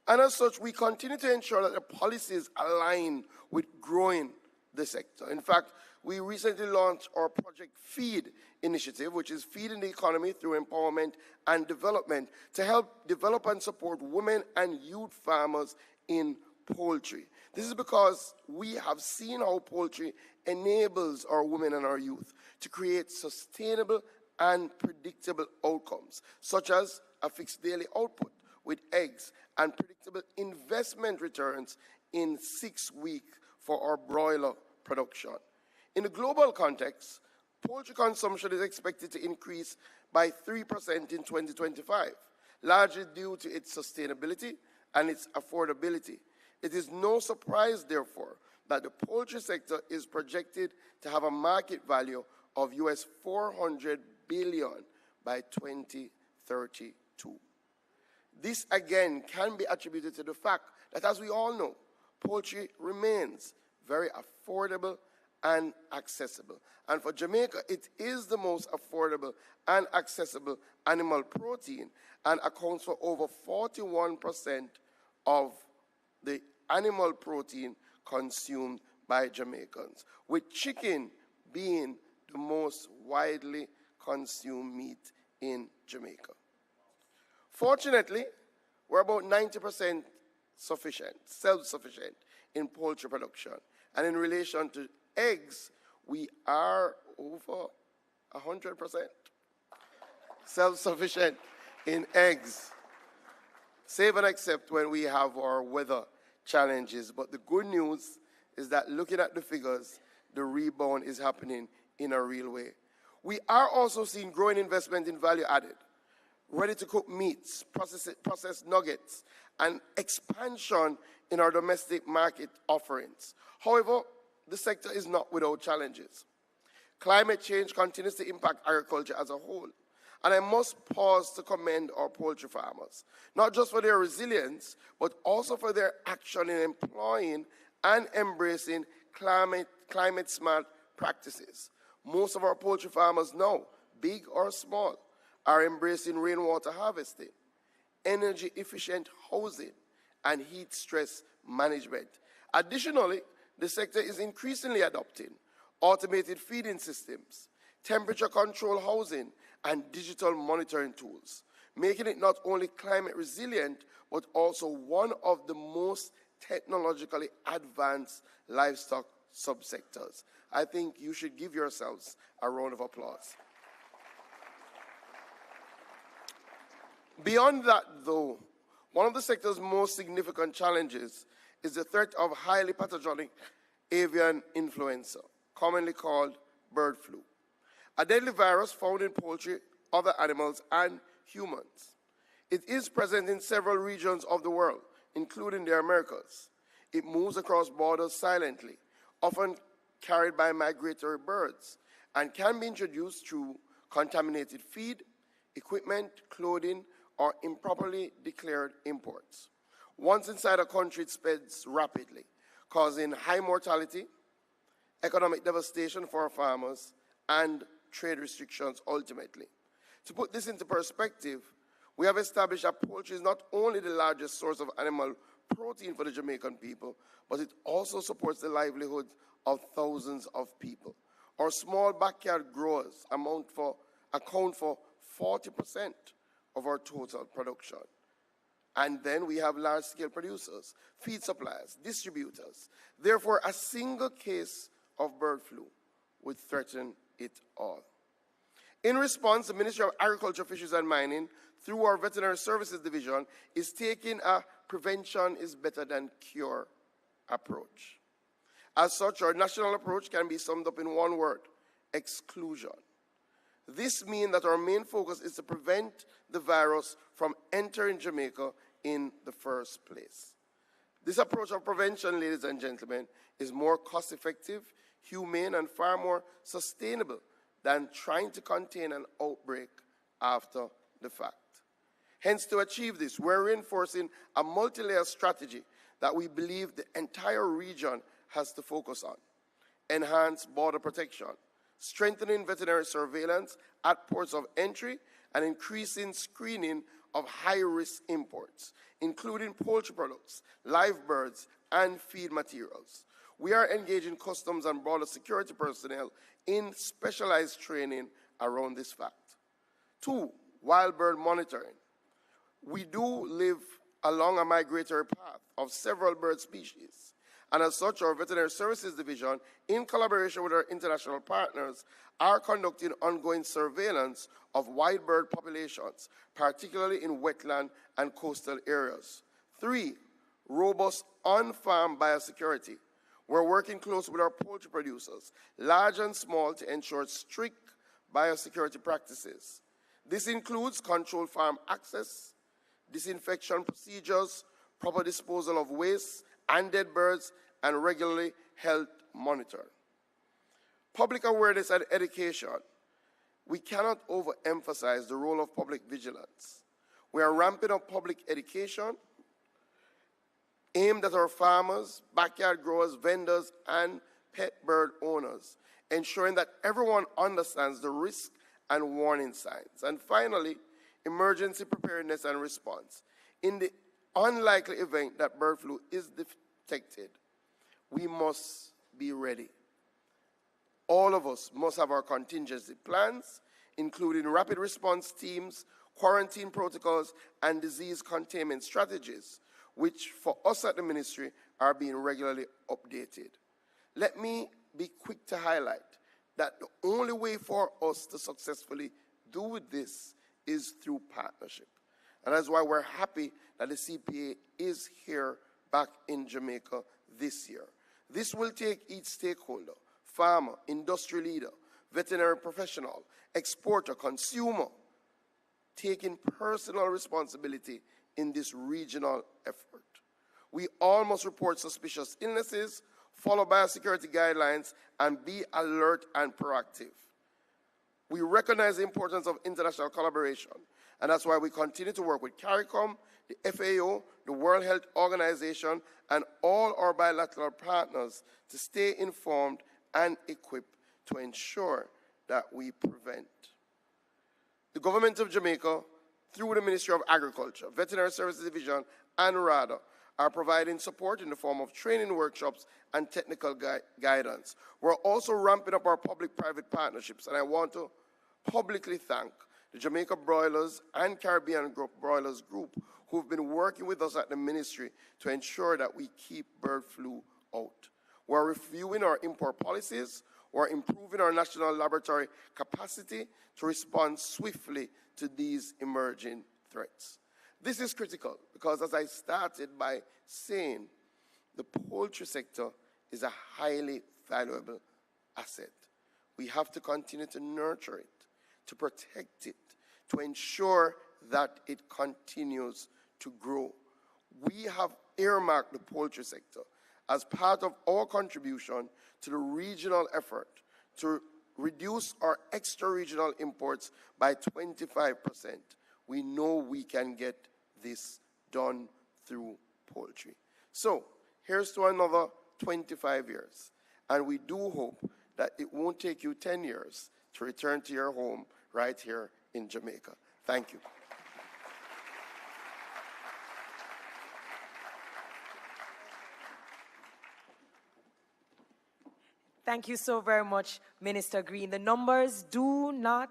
E: And as such, we continue to ensure that the policies align with growing the sector. In fact, we recently launched our Project Feed initiative, which is feeding the economy through empowerment and development to help develop and support women and youth farmers in poultry. This is because we have seen how poultry enables our women and our youth to create sustainable and predictable outcomes, such as a fixed daily output with eggs and predictable investment returns in 6 weeks for our broiler production. In a global context, poultry consumption is expected to increase by 3% in 2025, largely due to its sustainability and its affordability. It is no surprise, therefore, that the poultry sector is projected to have a market value of US $400 billion by 2032. This, again, can be attributed to the fact that, as we all know, poultry remains very affordable and accessible. And for Jamaica, it is the most affordable and accessible animal protein and accounts for over 41% of the animal protein consumed by Jamaicans, with chicken being the most widely consumed meat in Jamaica. Fortunately, we're about 90% self-sufficient in poultry production. And in relation to eggs, we are over 100% self-sufficient in eggs. Save and except when we have our weather challenges. But the good news is that looking at the figures, the rebound is happening in a real way. We are also seeing growing investment in value added, ready-to-cook meats, processed nuggets, and expansion in our domestic market offerings. However, the sector is not without challenges. Climate change continues to impact agriculture as a whole. And I must pause to commend our poultry farmers, not just for their resilience, but also for their action in employing and embracing climate-smart practices. Most of our poultry farmers now, big or small, are embracing rainwater harvesting, energy-efficient housing, and heat stress management. Additionally, the sector is increasingly adopting automated feeding systems, temperature control housing, and digital monitoring tools, making it not only climate resilient, but also one of the most technologically advanced livestock subsectors. I think you should give yourselves a round of applause. Beyond that, though, one of the sector's most significant challenges is the threat of highly pathogenic avian influenza, commonly called bird flu, a deadly virus found in poultry, other animals, and humans. It is present in several regions of the world, including the Americas. It moves across borders silently, often carried by migratory birds, and can be introduced through contaminated feed, equipment, clothing, or improperly declared imports. Once inside a country, it spreads rapidly, causing high mortality, economic devastation for our farmers, and trade restrictions ultimately. To put this into perspective, we have established that poultry is not only the largest source of animal protein for the Jamaican people, but it also supports the livelihood of thousands of people. Our small backyard growers account for 40% of our total production. And then we have large-scale producers, feed suppliers, distributors. Therefore, a single case of bird flu would threaten it all. In response, the Ministry of Agriculture, Fisheries and Mining, through our Veterinary Services Division, is taking a prevention is better than cure approach. As such, our national approach can be summed up in one word: exclusion. This means that our main focus is to prevent the virus from entering Jamaica in the first place. This approach of prevention, ladies and gentlemen, is more cost-effective, humane, and far more sustainable than trying to contain an outbreak after the fact. Hence, to achieve this, we're reinforcing a multi-layer strategy that we believe the entire region has to focus on: enhance border protection, strengthening veterinary surveillance at ports of entry, and increasing screening of high-risk imports, including poultry products, live birds, and feed materials. We are engaging customs and border security personnel in specialized training around this fact. 2, wild bird monitoring. We do live along a migratory path of several bird species, and as such, our Veterinary Services Division, in collaboration with our international partners, are conducting ongoing surveillance of wild bird populations, particularly in wetland and coastal areas. 3, robust on-farm biosecurity. We're working closely with our poultry producers, large and small, to ensure strict biosecurity practices. This includes controlled farm access, disinfection procedures, proper disposal of waste and dead birds, and regularly health monitoring. Public awareness and education. We cannot overemphasize the role of public vigilance. We are ramping up public education aimed at our farmers, backyard growers, vendors, and pet bird owners, ensuring that everyone understands the risk and warning signs. And finally, emergency preparedness and response. In the unlikely event that bird flu is detected, we must be ready. All of us must have our contingency plans, including rapid response teams, quarantine protocols, and disease containment strategies, which for us at the ministry are being regularly updated. Let me be quick to highlight that the only way for us to successfully do this is through partnership. And that's why we're happy that the CPA is here back in Jamaica this year. This will take each stakeholder, farmer, industry leader, veterinary professional, exporter, consumer, taking personal responsibility in this regional effort. We all must report suspicious illnesses, follow biosecurity guidelines, and be alert and proactive. We recognize the importance of international collaboration, and that's why we continue to work with CARICOM, the FAO, the World Health Organization, and all our bilateral partners to stay informed and equipped to ensure that we prevent. The government of Jamaica, through the Ministry of Agriculture, Veterinary Services Division, and RADA, are providing support in the form of training workshops and technical guidance. We're also ramping up our public-private partnerships, and I want to publicly thank the Jamaica Broilers and Caribbean Broilers Group, who've been working with us at the ministry to ensure that we keep bird flu out. We're reviewing our import policies. We're improving our national laboratory capacity to respond swiftly to these emerging threats. This is critical because, as I started by saying, the poultry sector is a highly valuable asset. We have to continue to nurture it, to protect it, to ensure that it continues to grow. We have earmarked the poultry sector as part of our contribution to the regional effort to reduce our extra-regional imports by 25%. We know we can get this done through poultry. So here's to another 25 years. And we do hope that it won't take you 10 years to return to your home right here in Jamaica. Thank you.
A: Thank you so very much, Minister Green. The numbers do not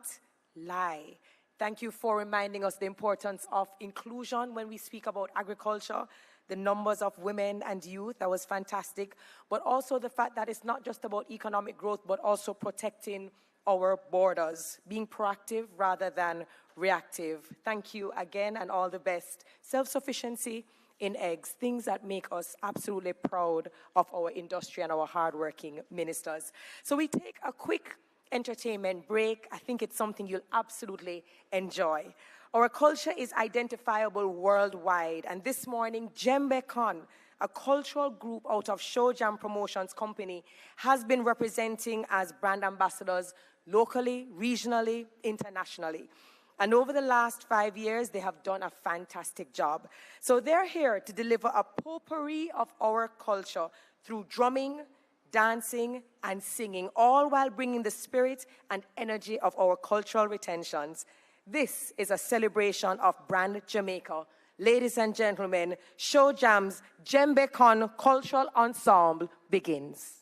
A: lie. Thank you for reminding us the importance of inclusion when we speak about agriculture, the numbers of women and youth. That was fantastic. But also the fact that it's not just about economic growth, but also protecting our borders, being proactive rather than reactive. Thank you again and all the best. Self-sufficiency in eggs, things that make us absolutely proud of our industry and our hardworking ministers. So we take a quick entertainment break. I think it's something you'll absolutely enjoy. Our culture is identifiable worldwide, and this morning, Djembe Con, a cultural group out of Show Jam Promotions Company, has been representing as brand ambassadors locally, regionally, internationally. And over the last 5 years, they have done a fantastic job. So they're here to deliver a potpourri of our culture through drumming, dancing, and singing, all while bringing the spirit and energy of our cultural retentions. This is a celebration of Brand Jamaica. Ladies and gentlemen, Show Jam's Djembe Con Cultural Ensemble begins.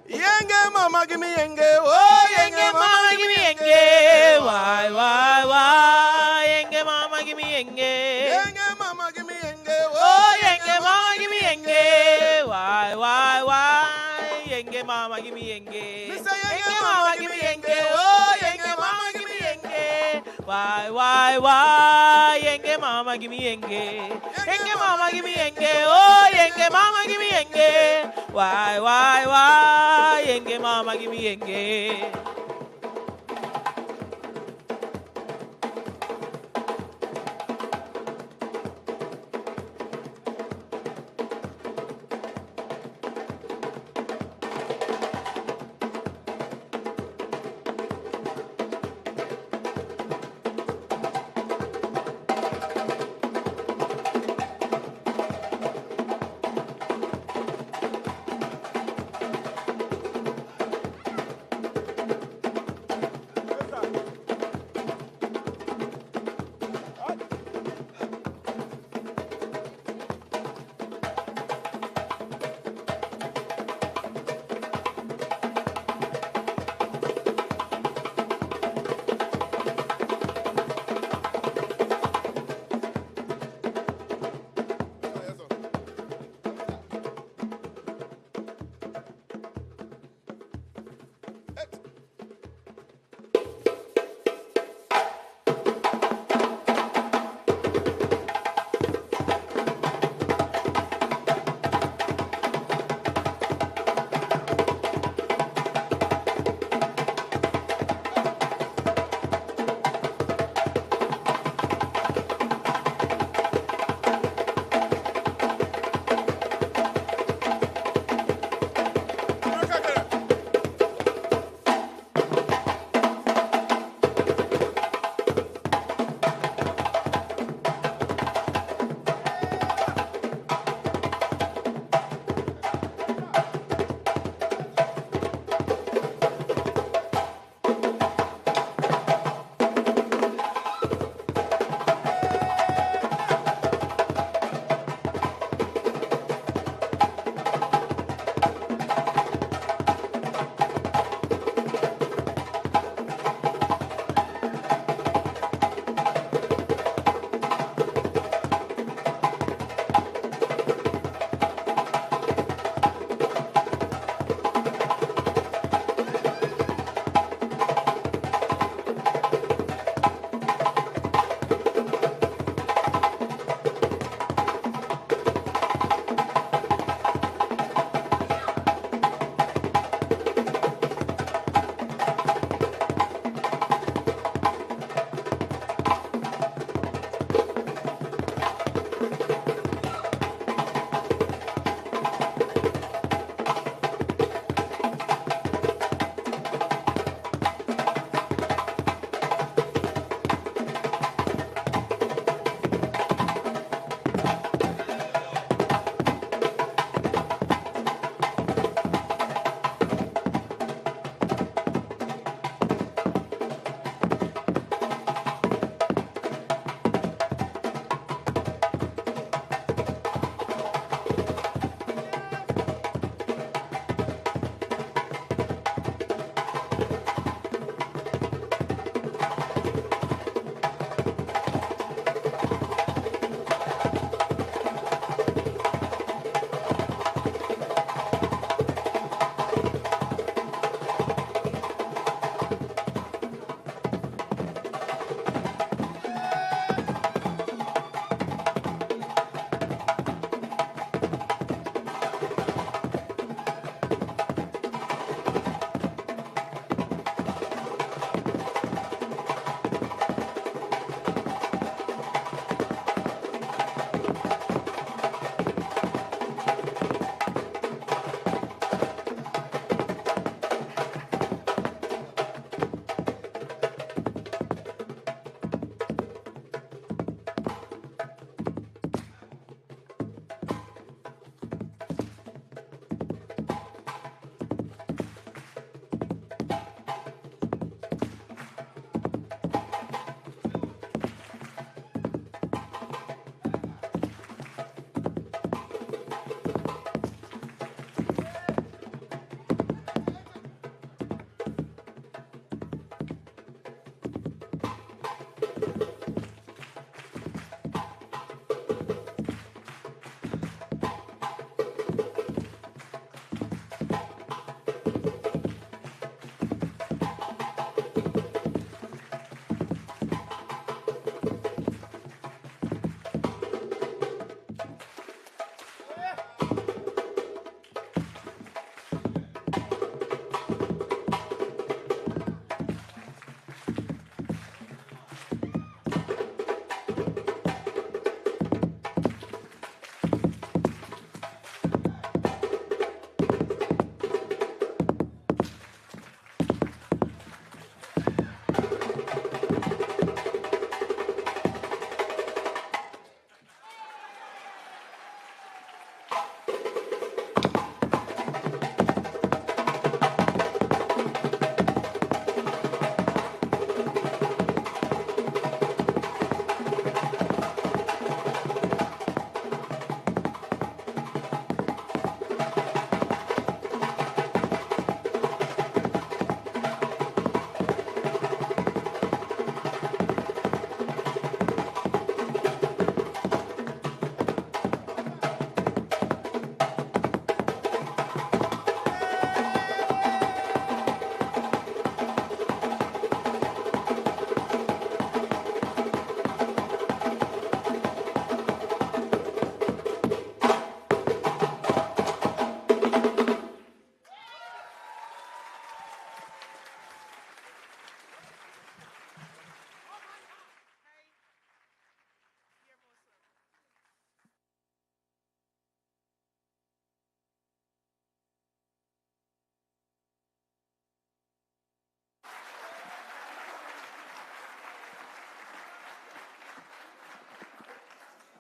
E: Yenge mama give me yenge, oh yenge mama give me yenge,
F: Why, yenge mama mama give me enge.
E: Yenge mama give me yenge.
F: Oh, yenge mama give me enge. Why? Yenge mama give me enge.
E: Mr.
F: Yenge mama give me enge. Oh, yenge mama give me enge. Why? Yenge mama give me enge. Yenge mama give me enge. Oh, yenge mama give me enge. Why? Yenge mama give me enge.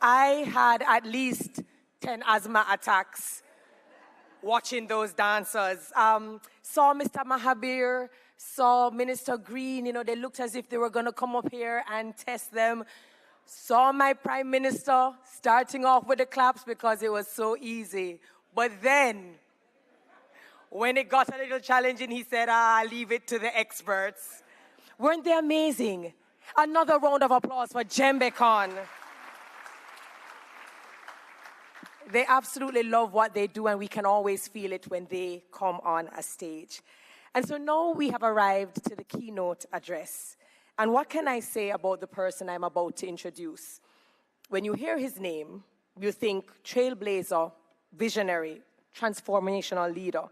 A: I had at least 10 asthma attacks watching those dancers. Saw Mr. Mahabir, saw Minister Green, you know, they looked as if they were going to come up here and test them. Saw my Prime Minister starting off with the claps because it was so easy. But then, when it got a little challenging, he said, leave it to the experts. Weren't they amazing? Another round of applause for Jembekon. They absolutely love what they do, and we can always feel it when they come on a stage. And so now we have arrived to the keynote address. And what can I say about the person I'm about to introduce? When you hear his name, you think trailblazer, visionary, transformational leader.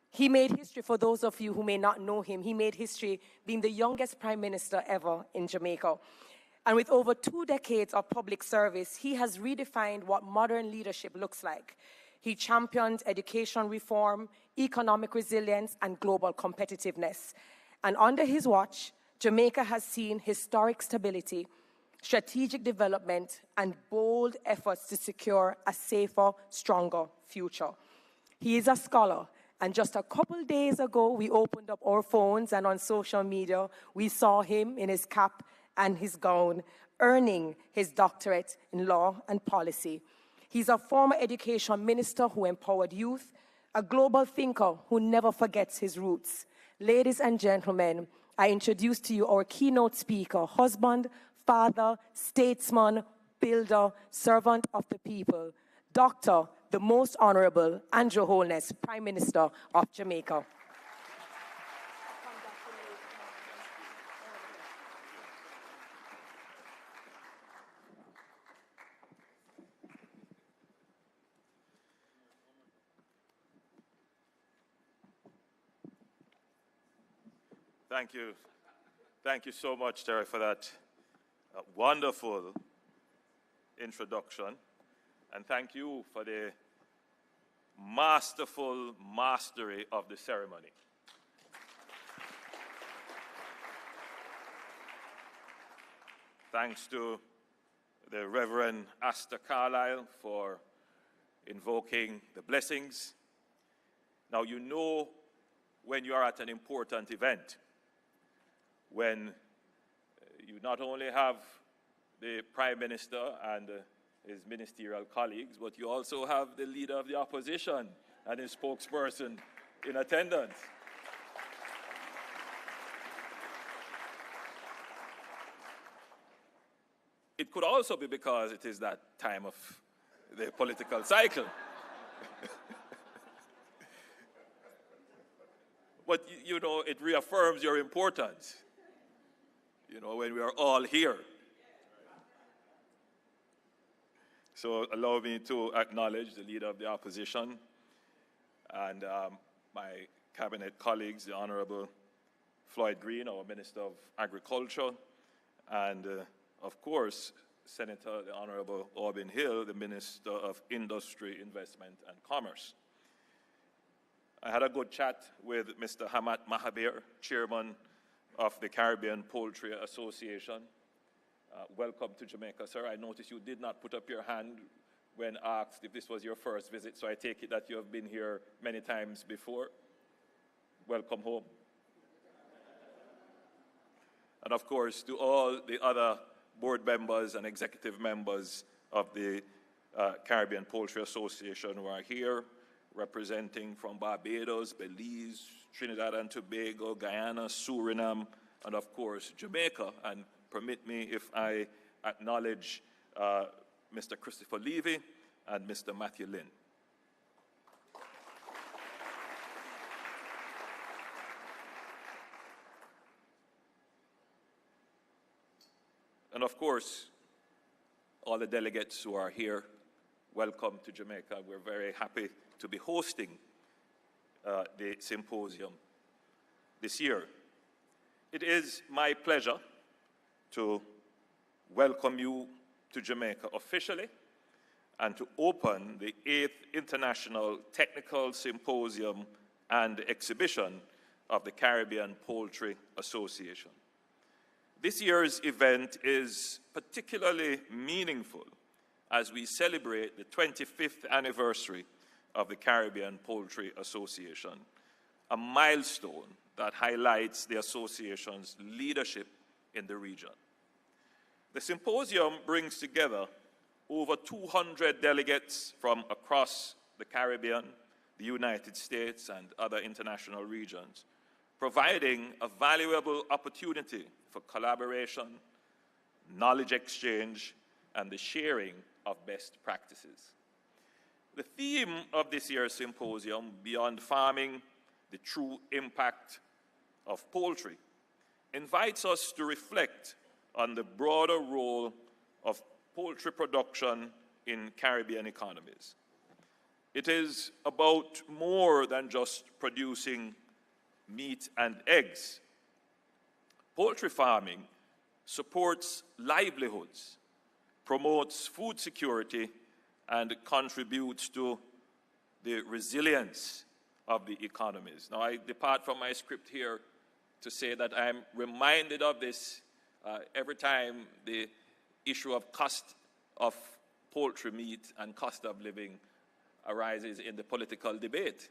A: He made history, for those of you who may not know him, he made history being the youngest prime minister ever in Jamaica. And with over 2 decades of public service, he has redefined what modern leadership looks like. He championed education reform, economic resilience, and global competitiveness. And under his watch, Jamaica has seen historic stability, strategic development, and bold efforts to secure a safer, stronger future. He is a scholar, and just a couple days ago, we opened up our phones, and on social media, we saw him in his cap and his gown, earning his doctorate in law and policy. He's a former education minister who empowered youth, a global thinker who never forgets his roots. Ladies and gentlemen, I introduce to you our keynote speaker, husband, father, statesman, builder, servant of the people, Dr. the Most Honorable Andrew Holness, Prime Minister of Jamaica.
G: Thank you. Thank you so much, Terry, for that wonderful introduction. And thank you for the masterful mastery of the ceremony. Thanks to the Reverend Astor Carlyle for invoking the blessings. Now, you know when you are at an important event, when you not only have the Prime Minister and his ministerial colleagues, but you also have the leader of the opposition and his spokesperson in attendance. It could also be because it is that time of the political cycle. But, you know, it reaffirms your importance, you know, when we are all here. So allow me to acknowledge the leader of the opposition and my cabinet colleagues, the Honorable Floyd Green, our Minister of Agriculture, and of course, Senator the Honorable Aubin Hill, the Minister of Industry, Investment and Commerce. I had a good chat with Mr. Hamad Mahabir, Chairman of the Caribbean Poultry Association. Welcome to Jamaica, sir. I noticed you did not put up your hand when asked if this was your first visit, so I take it that you have been here many times before. Welcome home. And of course, to all the other board members and executive members of the Caribbean Poultry Association who are here, representing from Barbados, Belize, Trinidad and Tobago, Guyana, Suriname, and of course, Jamaica. And permit me if I acknowledge Mr. Christopher Levy and Mr. Matthew Lynn. And of course, all the delegates who are here, welcome to Jamaica. We're very happy to be hosting the symposium this year. It is my pleasure to welcome you to Jamaica officially and to open the 8th International Technical Symposium and Exhibition of the Caribbean Poultry Association. This year's event is particularly meaningful as we celebrate the 25th anniversary of the Caribbean Poultry Association, a milestone that highlights the association's leadership in the region. The symposium brings together over 200 delegates from across the Caribbean, the United States, and other international regions, providing a valuable opportunity for collaboration, knowledge exchange, and the sharing of best practices. The theme of this year's symposium, Beyond Farming, the True Impact of Poultry, invites us to reflect on the broader role of poultry production in Caribbean economies. It is about more than just producing meat and eggs. Poultry farming supports livelihoods, promotes food security, and contributes to the resilience of the economies. Now, I depart from my script here to say that I'm reminded of this every time the issue of cost of poultry meat and cost of living arises in the political debate,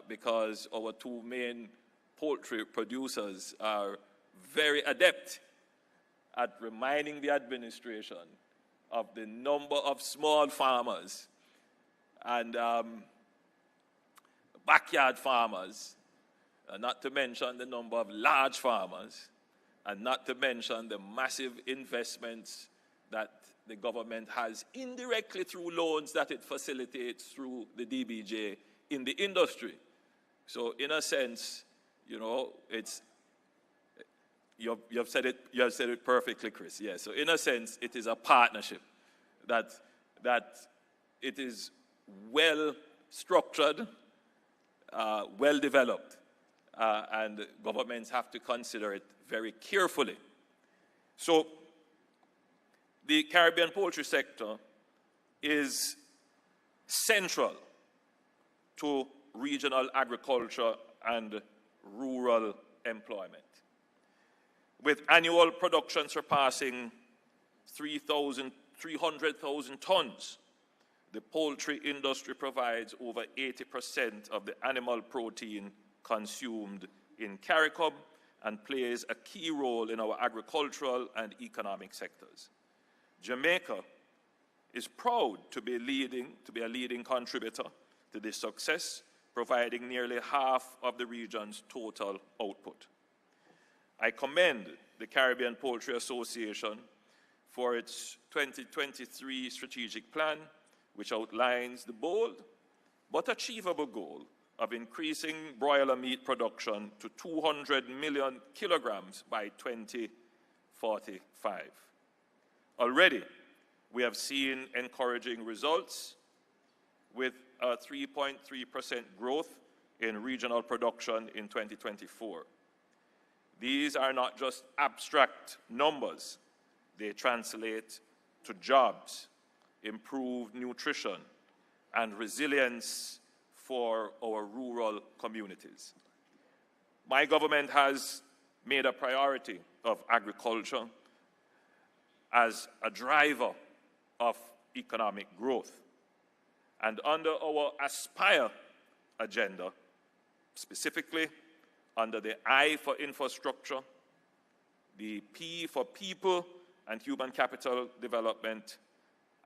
G: because our two main poultry producers are very adept at reminding the administration of the number of small farmers and backyard farmers, not to mention the number of large farmers, and not to mention the massive investments that the government has indirectly through loans that it facilitates through the DBJ in the industry. So in a sense, you know, it's, you've said it perfectly, Chris. Yes. So in a sense, it is a partnership that it is well structured, well developed, and governments have to consider it very carefully. So the Caribbean poultry sector is central to regional agriculture and rural employment. With annual production surpassing 300,000 tons, the poultry industry provides over 80% of the animal protein consumed in CARICOM and plays a key role in our agricultural and economic sectors. Jamaica is proud to be a leading contributor to this success, providing nearly half of the region's total output. I commend the Caribbean Poultry Association for its 2023 strategic plan, which outlines the bold but achievable goal of increasing broiler meat production to 200 million kilograms by 2045. Already, we have seen encouraging results with a 3.3% growth in regional production in 2024. These are not just abstract numbers. They translate to jobs, improved nutrition, and resilience for our rural communities. My government has made a priority of agriculture as a driver of economic growth. And under our Aspire agenda, specifically under the I for infrastructure, the P for people and human capital development,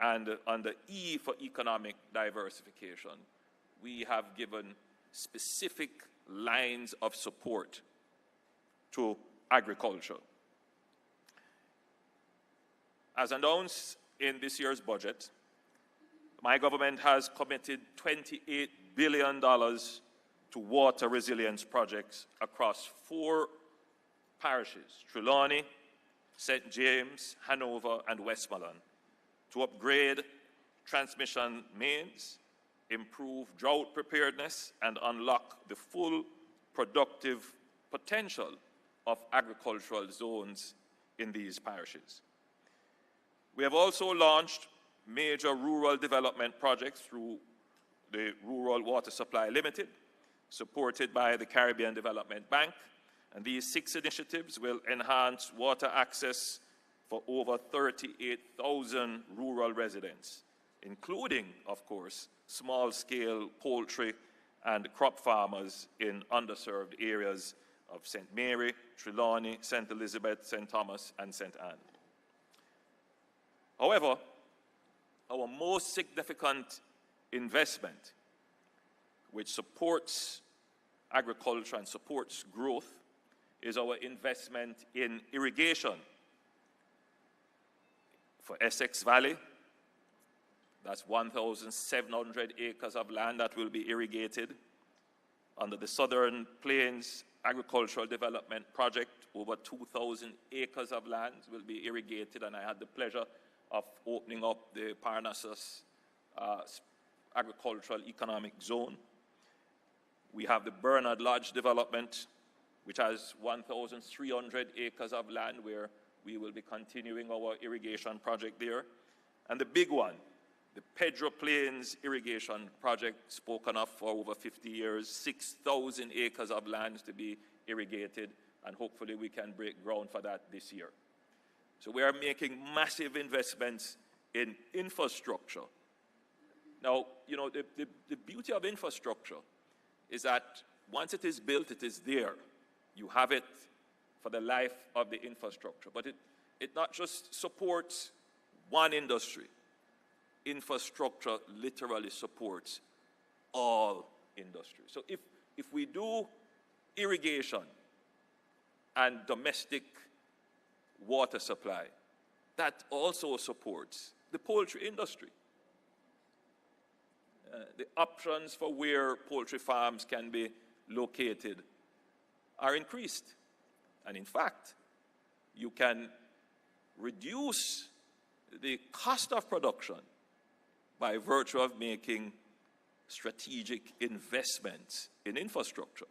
G: and under E for economic diversification, we have given specific lines of support to agriculture. As announced in this year's budget, my government has committed $28 billion to water resilience projects across 4 parishes, Trelawney, St. James, Hanover, and Westmoreland, to upgrade transmission mains, improve drought preparedness, and unlock the full productive potential of agricultural zones in these parishes. We have also launched major rural development projects through the Rural Water Supply Limited, supported by the Caribbean Development Bank, and these 6 initiatives will enhance water access for over 38,000 rural residents, including, of course, small-scale poultry and crop farmers in underserved areas of St. Mary, Trelawney, St. Elizabeth, St. Thomas, and St. Anne. However, our most significant investment, which supports agriculture and supports growth, is our investment in irrigation. For Essex Valley, that's 1,700 acres of land that will be irrigated. Under the Southern Plains Agricultural Development Project, over 2,000 acres of land will be irrigated, and I had the pleasure of opening up the Parnassus Agricultural Economic Zone. We have the Bernard Lodge development, which has 1,300 acres of land where we will be continuing our irrigation project there. And the big one, the Pedro Plains Irrigation Project, spoken of for over 50 years, 6,000 acres of land to be irrigated, and hopefully we can break ground for that this year. So we are making massive investments in infrastructure. Now, you know, the beauty of infrastructure is that once it is built, it is there. You have it for the life of the infrastructure. But it not just supports one industry. Infrastructure literally supports all industries. So if we do irrigation and domestic water supply, that also supports the poultry industry. The options for where poultry farms can be located are increased. And in fact, you can reduce the cost of production by virtue of making strategic investments in infrastructure.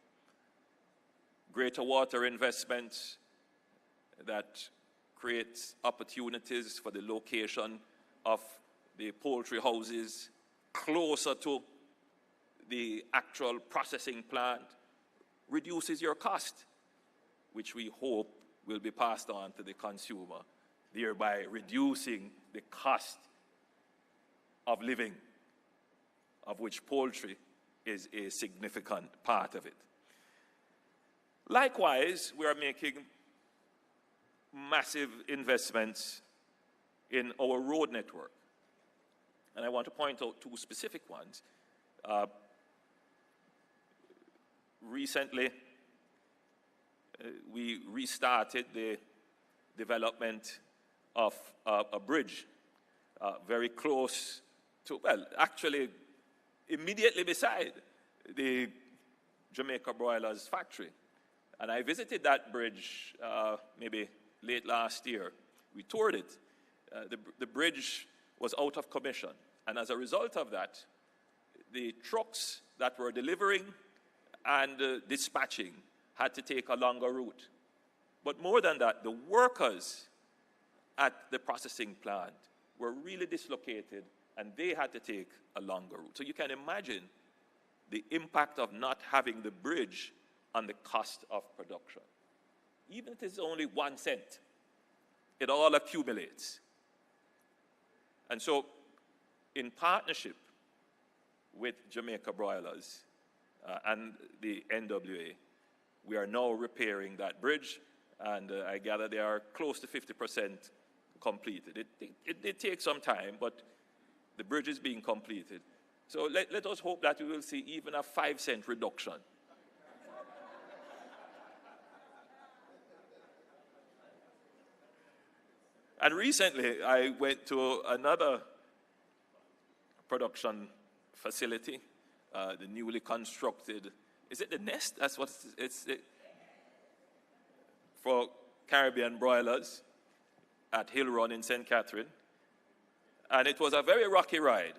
G: Greater water investments that creates opportunities for the location of the poultry houses closer to the actual processing plant reduces your cost, which we hope will be passed on to the consumer, thereby reducing the cost of living, of which poultry is a significant part of it. Likewise, we are making massive investments in our road network. And I want to point out two specific ones. Recently, we restarted the development of a bridge very close to, well, actually immediately beside the Jamaica Broilers factory. And I visited that bridge maybe late last year. We toured it. The bridge was out of commission. And as a result of that, the trucks that were delivering and dispatching had to take a longer route. But more than that, the workers at the processing plant were really dislocated, and they had to take a longer route. So you can imagine the impact of not having the bridge on the cost of production. Even if it's only 1 cent, it all accumulates. And so, in partnership with Jamaica Broilers and the NWA, we are now repairing that bridge, and I gather they are close to 50% completed. It takes some time, but the bridge is being completed. So let us hope that we will see even a 5-cent reduction. And recently, I went to another production facility, the newly constructed, is it the Nest? That's what it's for Caribbean Broilers at Hill Run in St. Catherine. And it was a very rocky ride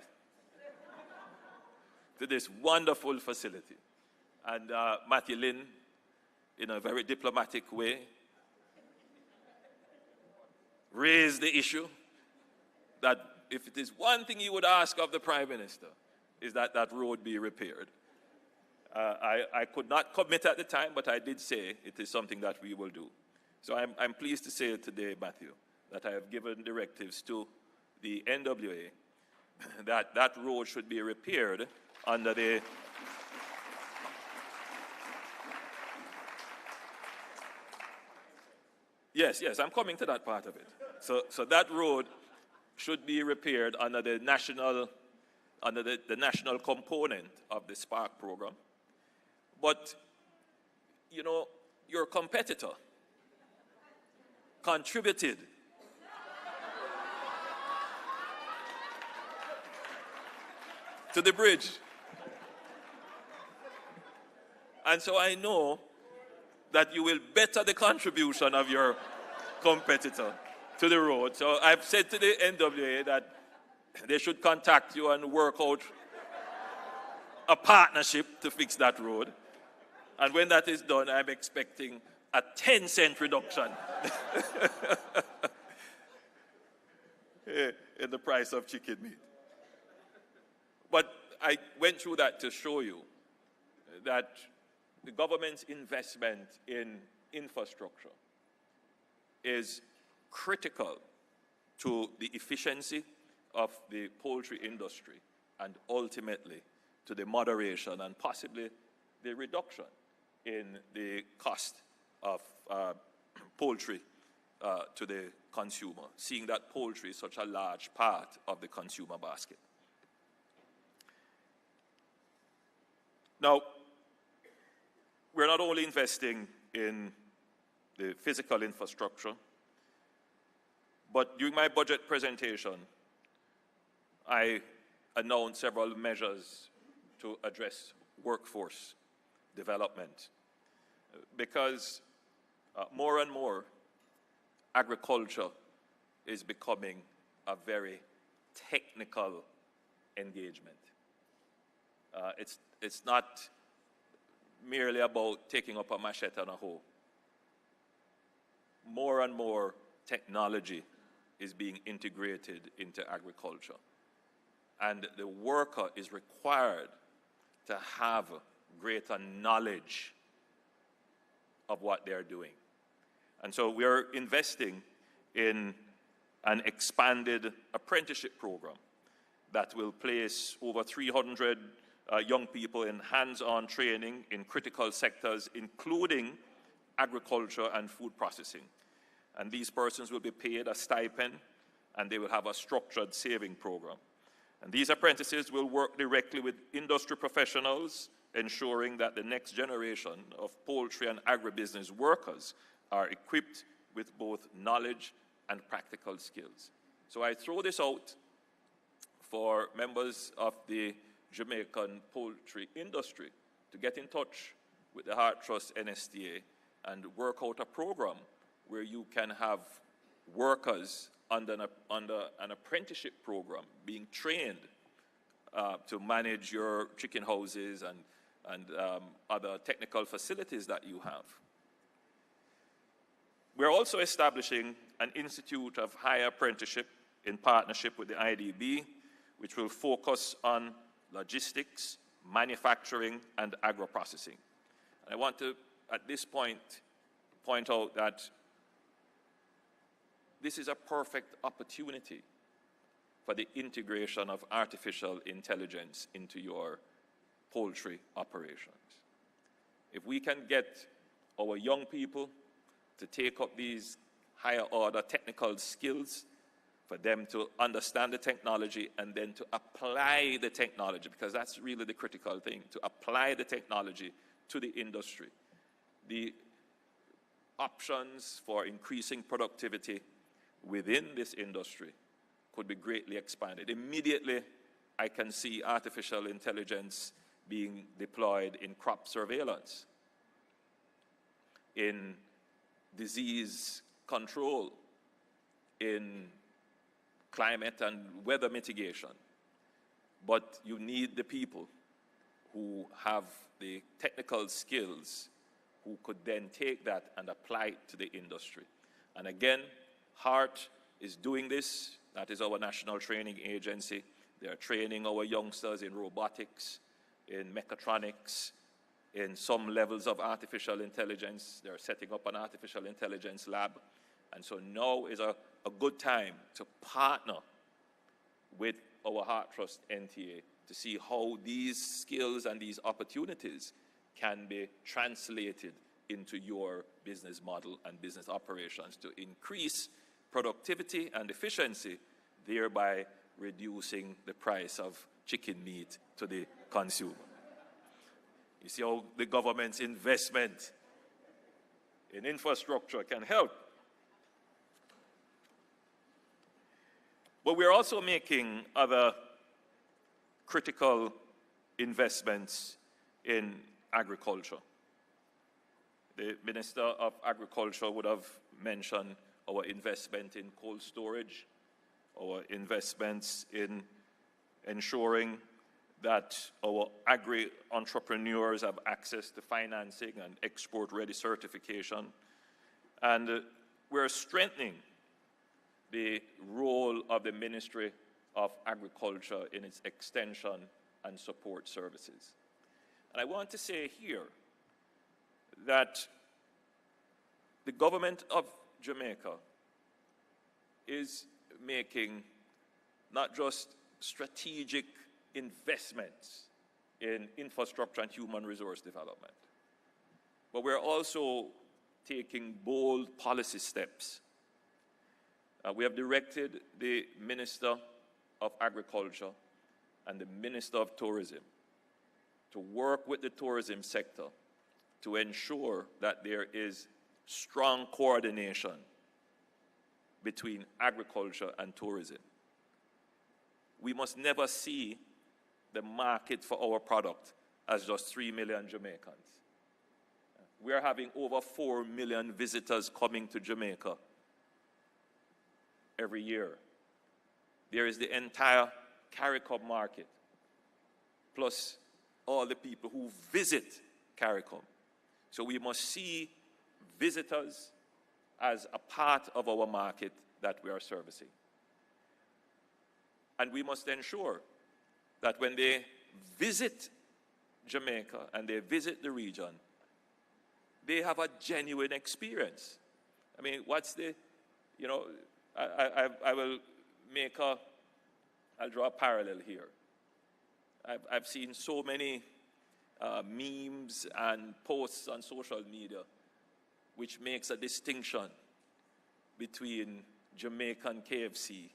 G: to this wonderful facility. And Matthew Lynn, in a very diplomatic way, raised the issue that if it is one thing he would ask of the Prime Minister, is that that road be repaired. I could not commit at the time, but I did say it is something that we will do. So I'm pleased to say today, Matthew, that I have given directives to the NWA that that road should be repaired under the Yes, I'm coming to that part of it. So that road should be repaired under the national component of the Spark program. But, you know, your competitor contributed to the bridge. And so I know that you will better the contribution of your competitor to the road. So I've said to the NWA that they should contact you and work out a partnership to fix that road. And when that is done, I'm expecting a 10-cent reduction in the price of chicken meat. But I went through that to show you that the government's investment in infrastructure is critical to the efficiency of the poultry industry and ultimately to the moderation and possibly the reduction in the cost of poultry to the consumer, seeing that poultry is such a large part of the consumer basket. Now, we're not only investing in the physical infrastructure, but during my budget presentation, I announced several measures to address workforce development, because more and more agriculture is becoming a very technical engagement. It's not merely about taking up a machete and a hoe. More and more technology is being integrated into agriculture. And the worker is required to have greater knowledge of what they're doing. And so we're investing in an expanded apprenticeship program that will place over 300 young people in hands-on training in critical sectors, including agriculture and food processing. And these persons will be paid a stipend, and they will have a structured saving program. And these apprentices will work directly with industry professionals, ensuring that the next generation of poultry and agribusiness workers are equipped with both knowledge and practical skills. So I throw this out for members of the Jamaican poultry industry to get in touch with the Heart Trust NSTA and work out a program where you can have workers under an apprenticeship program being trained to manage your chicken houses and other technical facilities that you have. We're also establishing an Institute of Higher Apprenticeship in partnership with the IDB, which will focus on logistics, manufacturing, and agro-processing. I want to, at this point out that this is a perfect opportunity for the integration of artificial intelligence into your poultry operations. If we can get our young people to take up these higher order technical skills, for them to understand the technology and then to apply the technology, because that's really the critical thing, to apply the technology to the industry. The options for increasing productivity within this industry could be greatly expanded. Immediately, I can see artificial intelligence being deployed in crop surveillance, in disease control, in climate and weather mitigation. But you need the people who have the technical skills who could then take that and apply it to the industry. And again, HEART is doing this. That is our national training agency. They are training our youngsters in robotics, in mechatronics, in some levels of artificial intelligence. They're setting up an artificial intelligence lab. And so now is a a good time to partner with our Heart Trust NTA to see how these skills and these opportunities can be translated into your business model and business operations to increase productivity and efficiency, thereby reducing the price of chicken meat to the consumer. You see how the government's investment in infrastructure can help. But we're also making other critical investments in agriculture. The Minister of Agriculture would have mentioned our investment in cold storage, our investments in ensuring that our agri-entrepreneurs have access to financing and export-ready certification. And we're strengthening the role of the Ministry of Agriculture in its extension and support services. And I want to say here that the government of Jamaica is making not just strategic investments in infrastructure and human resource development, but we're also taking bold policy steps. We have directed the Minister of Agriculture and the Minister of Tourism to work with the tourism sector to ensure that there is strong coordination between agriculture and tourism. We must never see the market for our product as just 3 million Jamaicans. We are having over 4 million visitors coming to Jamaica every year. There is the entire CARICOM market, plus all the people who visit CARICOM. So we must see visitors as a part of our market that we are servicing. And we must ensure that when they visit Jamaica and they visit the region, they have a genuine experience. I mean, what's the, you know, I will make a, I'll draw a parallel here. I've seen so many memes and posts on social media which makes a distinction between Jamaican KFC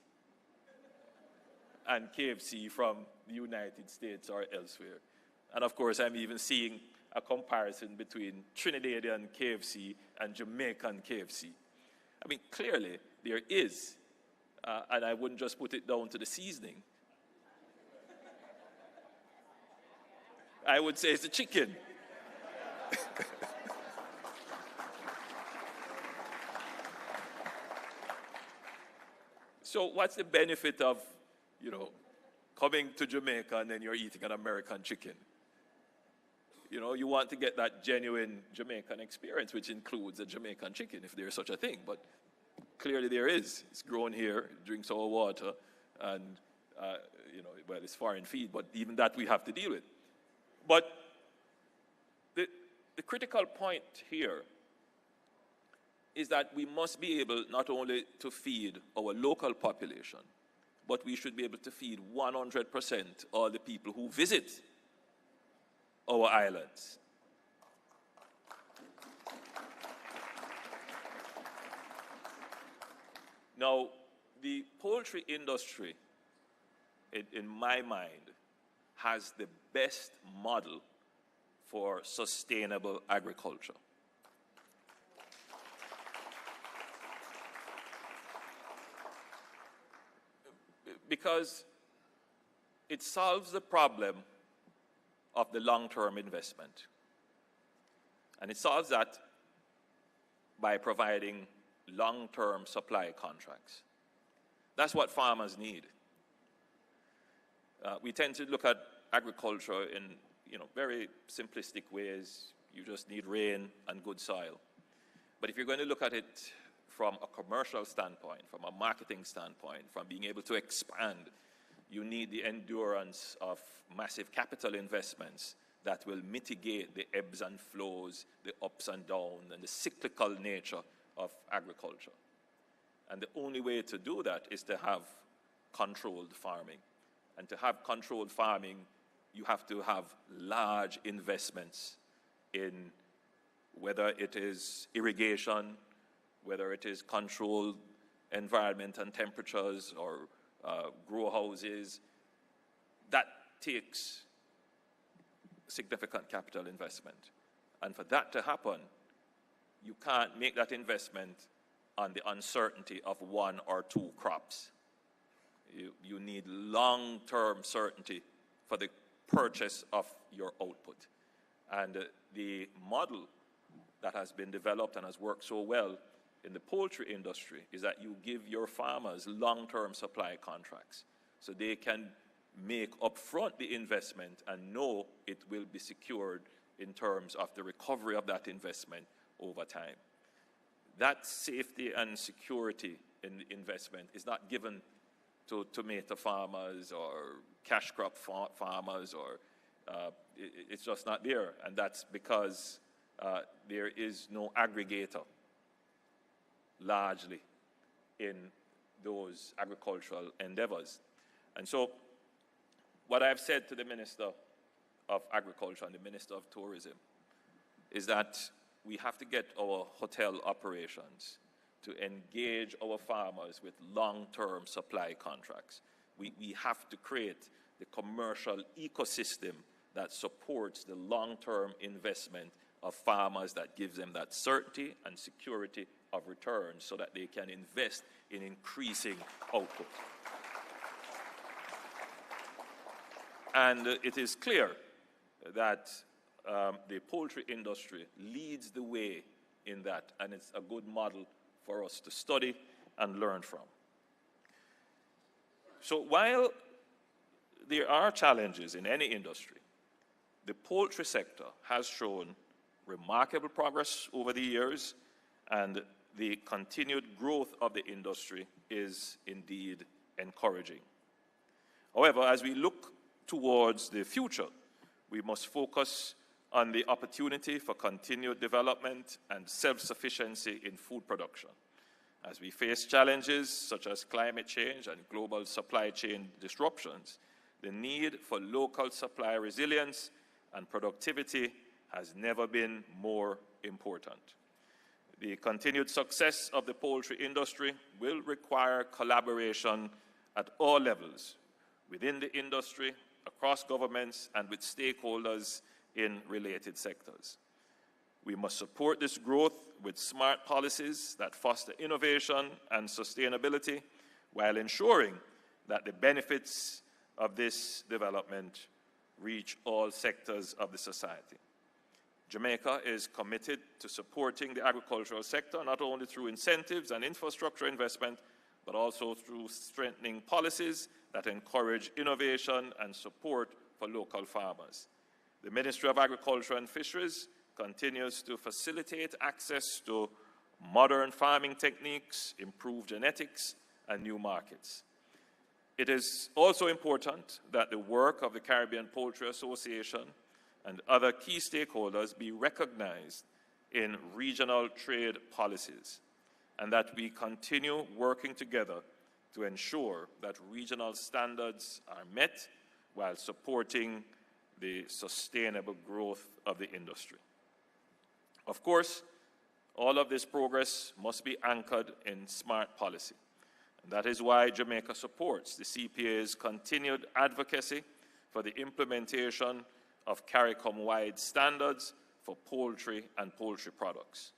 G: and KFC from the United States or elsewhere. And of course, I'm even seeing a comparison between Trinidadian KFC and Jamaican KFC. I mean, clearly there is, and I wouldn't just put it down to the seasoning. I would say it's the chicken. So what's the benefit of, you know, coming to Jamaica and then you're eating an American chicken? You know, you want to get that genuine Jamaican experience, which includes a Jamaican chicken, if there's such a thing. But clearly there is. It's grown here, it drinks our water, and, you know, well, it's foreign feed, but even that we have to deal with. But the critical point here is that we must be able not only to feed our local population, but we should be able to feed 100% all the people who visit our islands. Now, the poultry industry, in my mind, has the best model for sustainable agriculture. Because it solves the problem of the long-term investment. And it solves that by providing long-term supply contracts. That's what farmers need. We tend to look at agriculture in, you know, very simplistic ways. You just need rain and good soil. But if you're going to look at it from a commercial standpoint, from a marketing standpoint, from being able to expand, you need the endurance of massive capital investments that will mitigate the ebbs and flows, the ups and downs, and the cyclical nature of agriculture. And the only way to do that is to have controlled farming. And to have controlled farming, you have to have large investments in whether it is irrigation, whether it is controlled environment and temperatures, or grow houses. That takes significant capital investment. And for that to happen, you can't make that investment on the uncertainty of one or two crops. You need long-term certainty for the purchase of your output. And the model that has been developed and has worked so well in the poultry industry is that you give your farmers long-term supply contracts so they can make upfront the investment and know it will be secured in terms of the recovery of that investment over time. That safety and security in the investment is not given to tomato farmers or cash crop farmers, or it's just not there. And that's because there is no aggregator largely in those agricultural endeavors. And so what I've said to the Minister of Agriculture and the Minister of Tourism is that we have to get our hotel operations to engage our farmers with long-term supply contracts. We have to create the commercial ecosystem that supports the long-term investment of farmers, that gives them that certainty and security of return so that they can invest in increasing output. And it is clear that the poultry industry leads the way in that, and it's a good model for us to study and learn from. So while there are challenges in any industry, the poultry sector has shown remarkable progress over the years, and the continued growth of the industry is indeed encouraging. However, as we look towards the future, we must focus on the opportunity for continued development and self-sufficiency in food production. As we face challenges such as climate change and global supply chain disruptions, the need for local supply resilience and productivity has never been more important. The continued success of the poultry industry will require collaboration at all levels, within the industry, across governments, and with stakeholders in related sectors. We must support this growth with smart policies that foster innovation and sustainability, while ensuring that the benefits of this development reach all sectors of the society. Jamaica is committed to supporting the agricultural sector, not only through incentives and infrastructure investment, but also through strengthening policies that encourage innovation and support for local farmers. The Ministry of Agriculture and Fisheries continues to facilitate access to modern farming techniques, improved genetics, and new markets. It is also important that the work of the Caribbean Poultry Association and other key stakeholders be recognized in regional trade policies, and that we continue working together to ensure that regional standards are met while supporting the sustainable growth of the industry. Of course, all of this progress must be anchored in smart policy. And that is why Jamaica supports the CPA's continued advocacy for the implementation of CARICOM-wide standards for poultry and poultry products.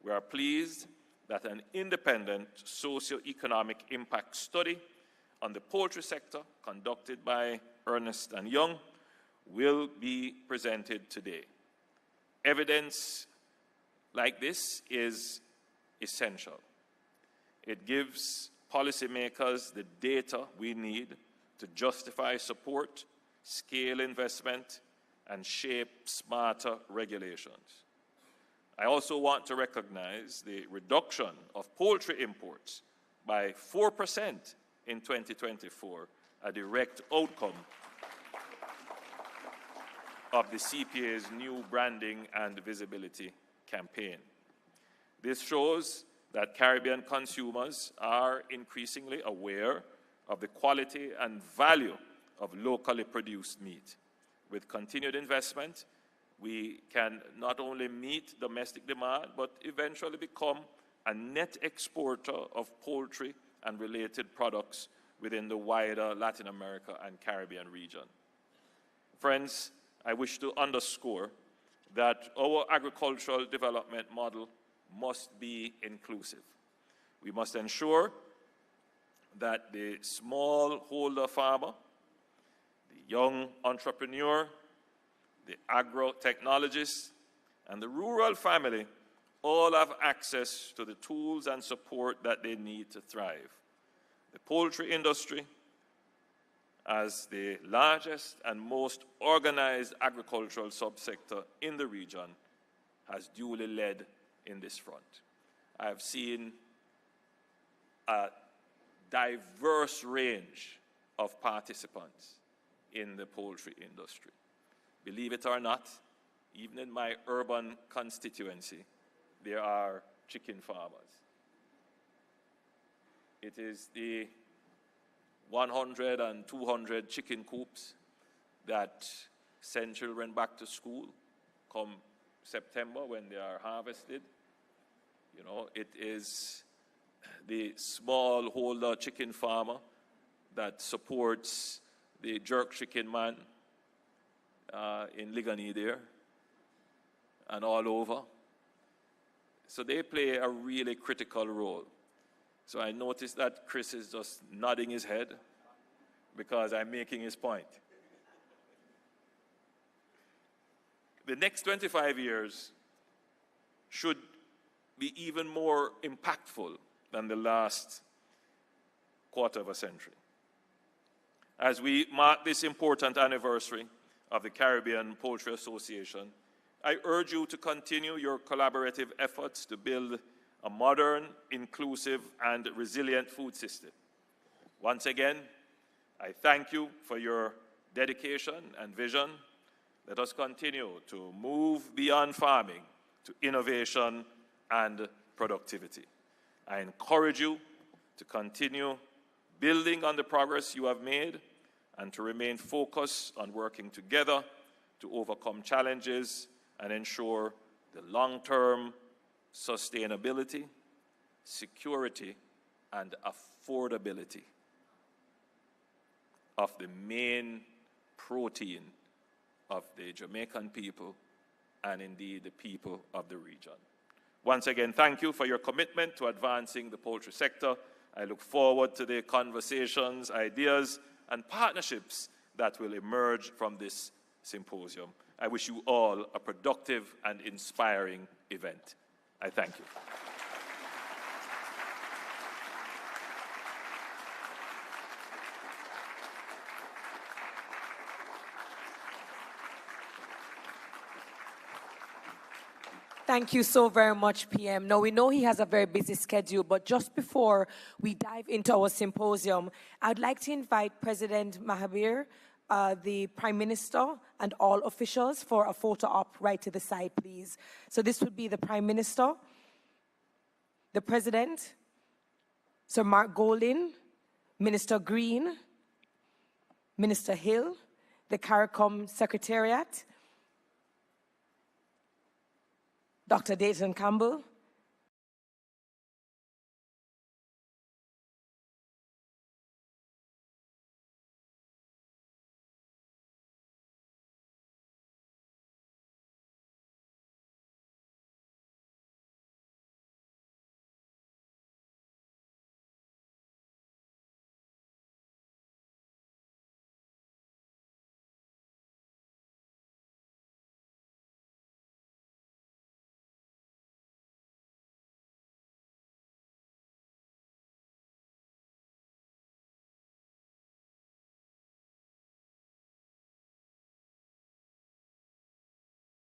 G: We are pleased that an independent socio-economic impact study on the poultry sector conducted by Ernst & Young will be presented today. Evidence like this is essential. It gives policymakers the data we need to justify support, scale investment, and shape smarter regulations. I also want to recognize the reduction of poultry imports by 4% in 2024, a direct outcome of the CPA's new branding and visibility campaign. This shows that Caribbean consumers are increasingly aware of the quality and value of locally produced meat. With continued investment, we can not only meet domestic demand, but eventually become a net exporter of poultry and related products within the wider Latin America and Caribbean region. Friends, I wish to underscore that our agricultural development model must be inclusive. We must ensure that the smallholder farmer, the young entrepreneur, the agro-technologist, and the rural family all have access to the tools and support that they need to thrive. The poultry industry, as the largest and most organized agricultural subsector in the region, has duly led in this front. I have seen a diverse range of participants in the poultry industry. Believe it or not, even in my urban constituency, there are chicken farmers. It is the 100 and 200 chicken coops that send children back to school come September when they are harvested. You know, it is the smallholder chicken farmer that supports the jerk chicken man in Ligani there and all over. So they play a really critical role. So I noticed that Chris is just nodding his head because I'm making his point. The next 25 years should be even more impactful than the last quarter of a century. As we mark this important anniversary of the Caribbean Poultry Association, I urge you to continue your collaborative efforts to build a modern, inclusive, and resilient food system. Once again, I thank you for your dedication and vision. Let us continue to move beyond farming to innovation and productivity. I encourage you to continue building on the progress you have made and to remain focused on working together to overcome challenges and ensure the long-term sustainability, security, and affordability of the main protein of the Jamaican people and indeed the people of the region. Once again, thank you for your commitment to advancing the poultry sector. I look forward to the conversations, ideas, and partnerships that will emerge from this symposium. I wish you all a productive and inspiring event. I thank you.
A: Thank you so very much, PM. Now, we know he has a very busy schedule, but just before we dive into our symposium, I'd like to invite President Mahabir, the Prime Minister, and all officials for a photo op right to the side, please. So this would be the Prime Minister, the President, Sir Mark Golding, Minister Green, Minister Hill, the CARICOM Secretariat, Dr. Dayton Campbell,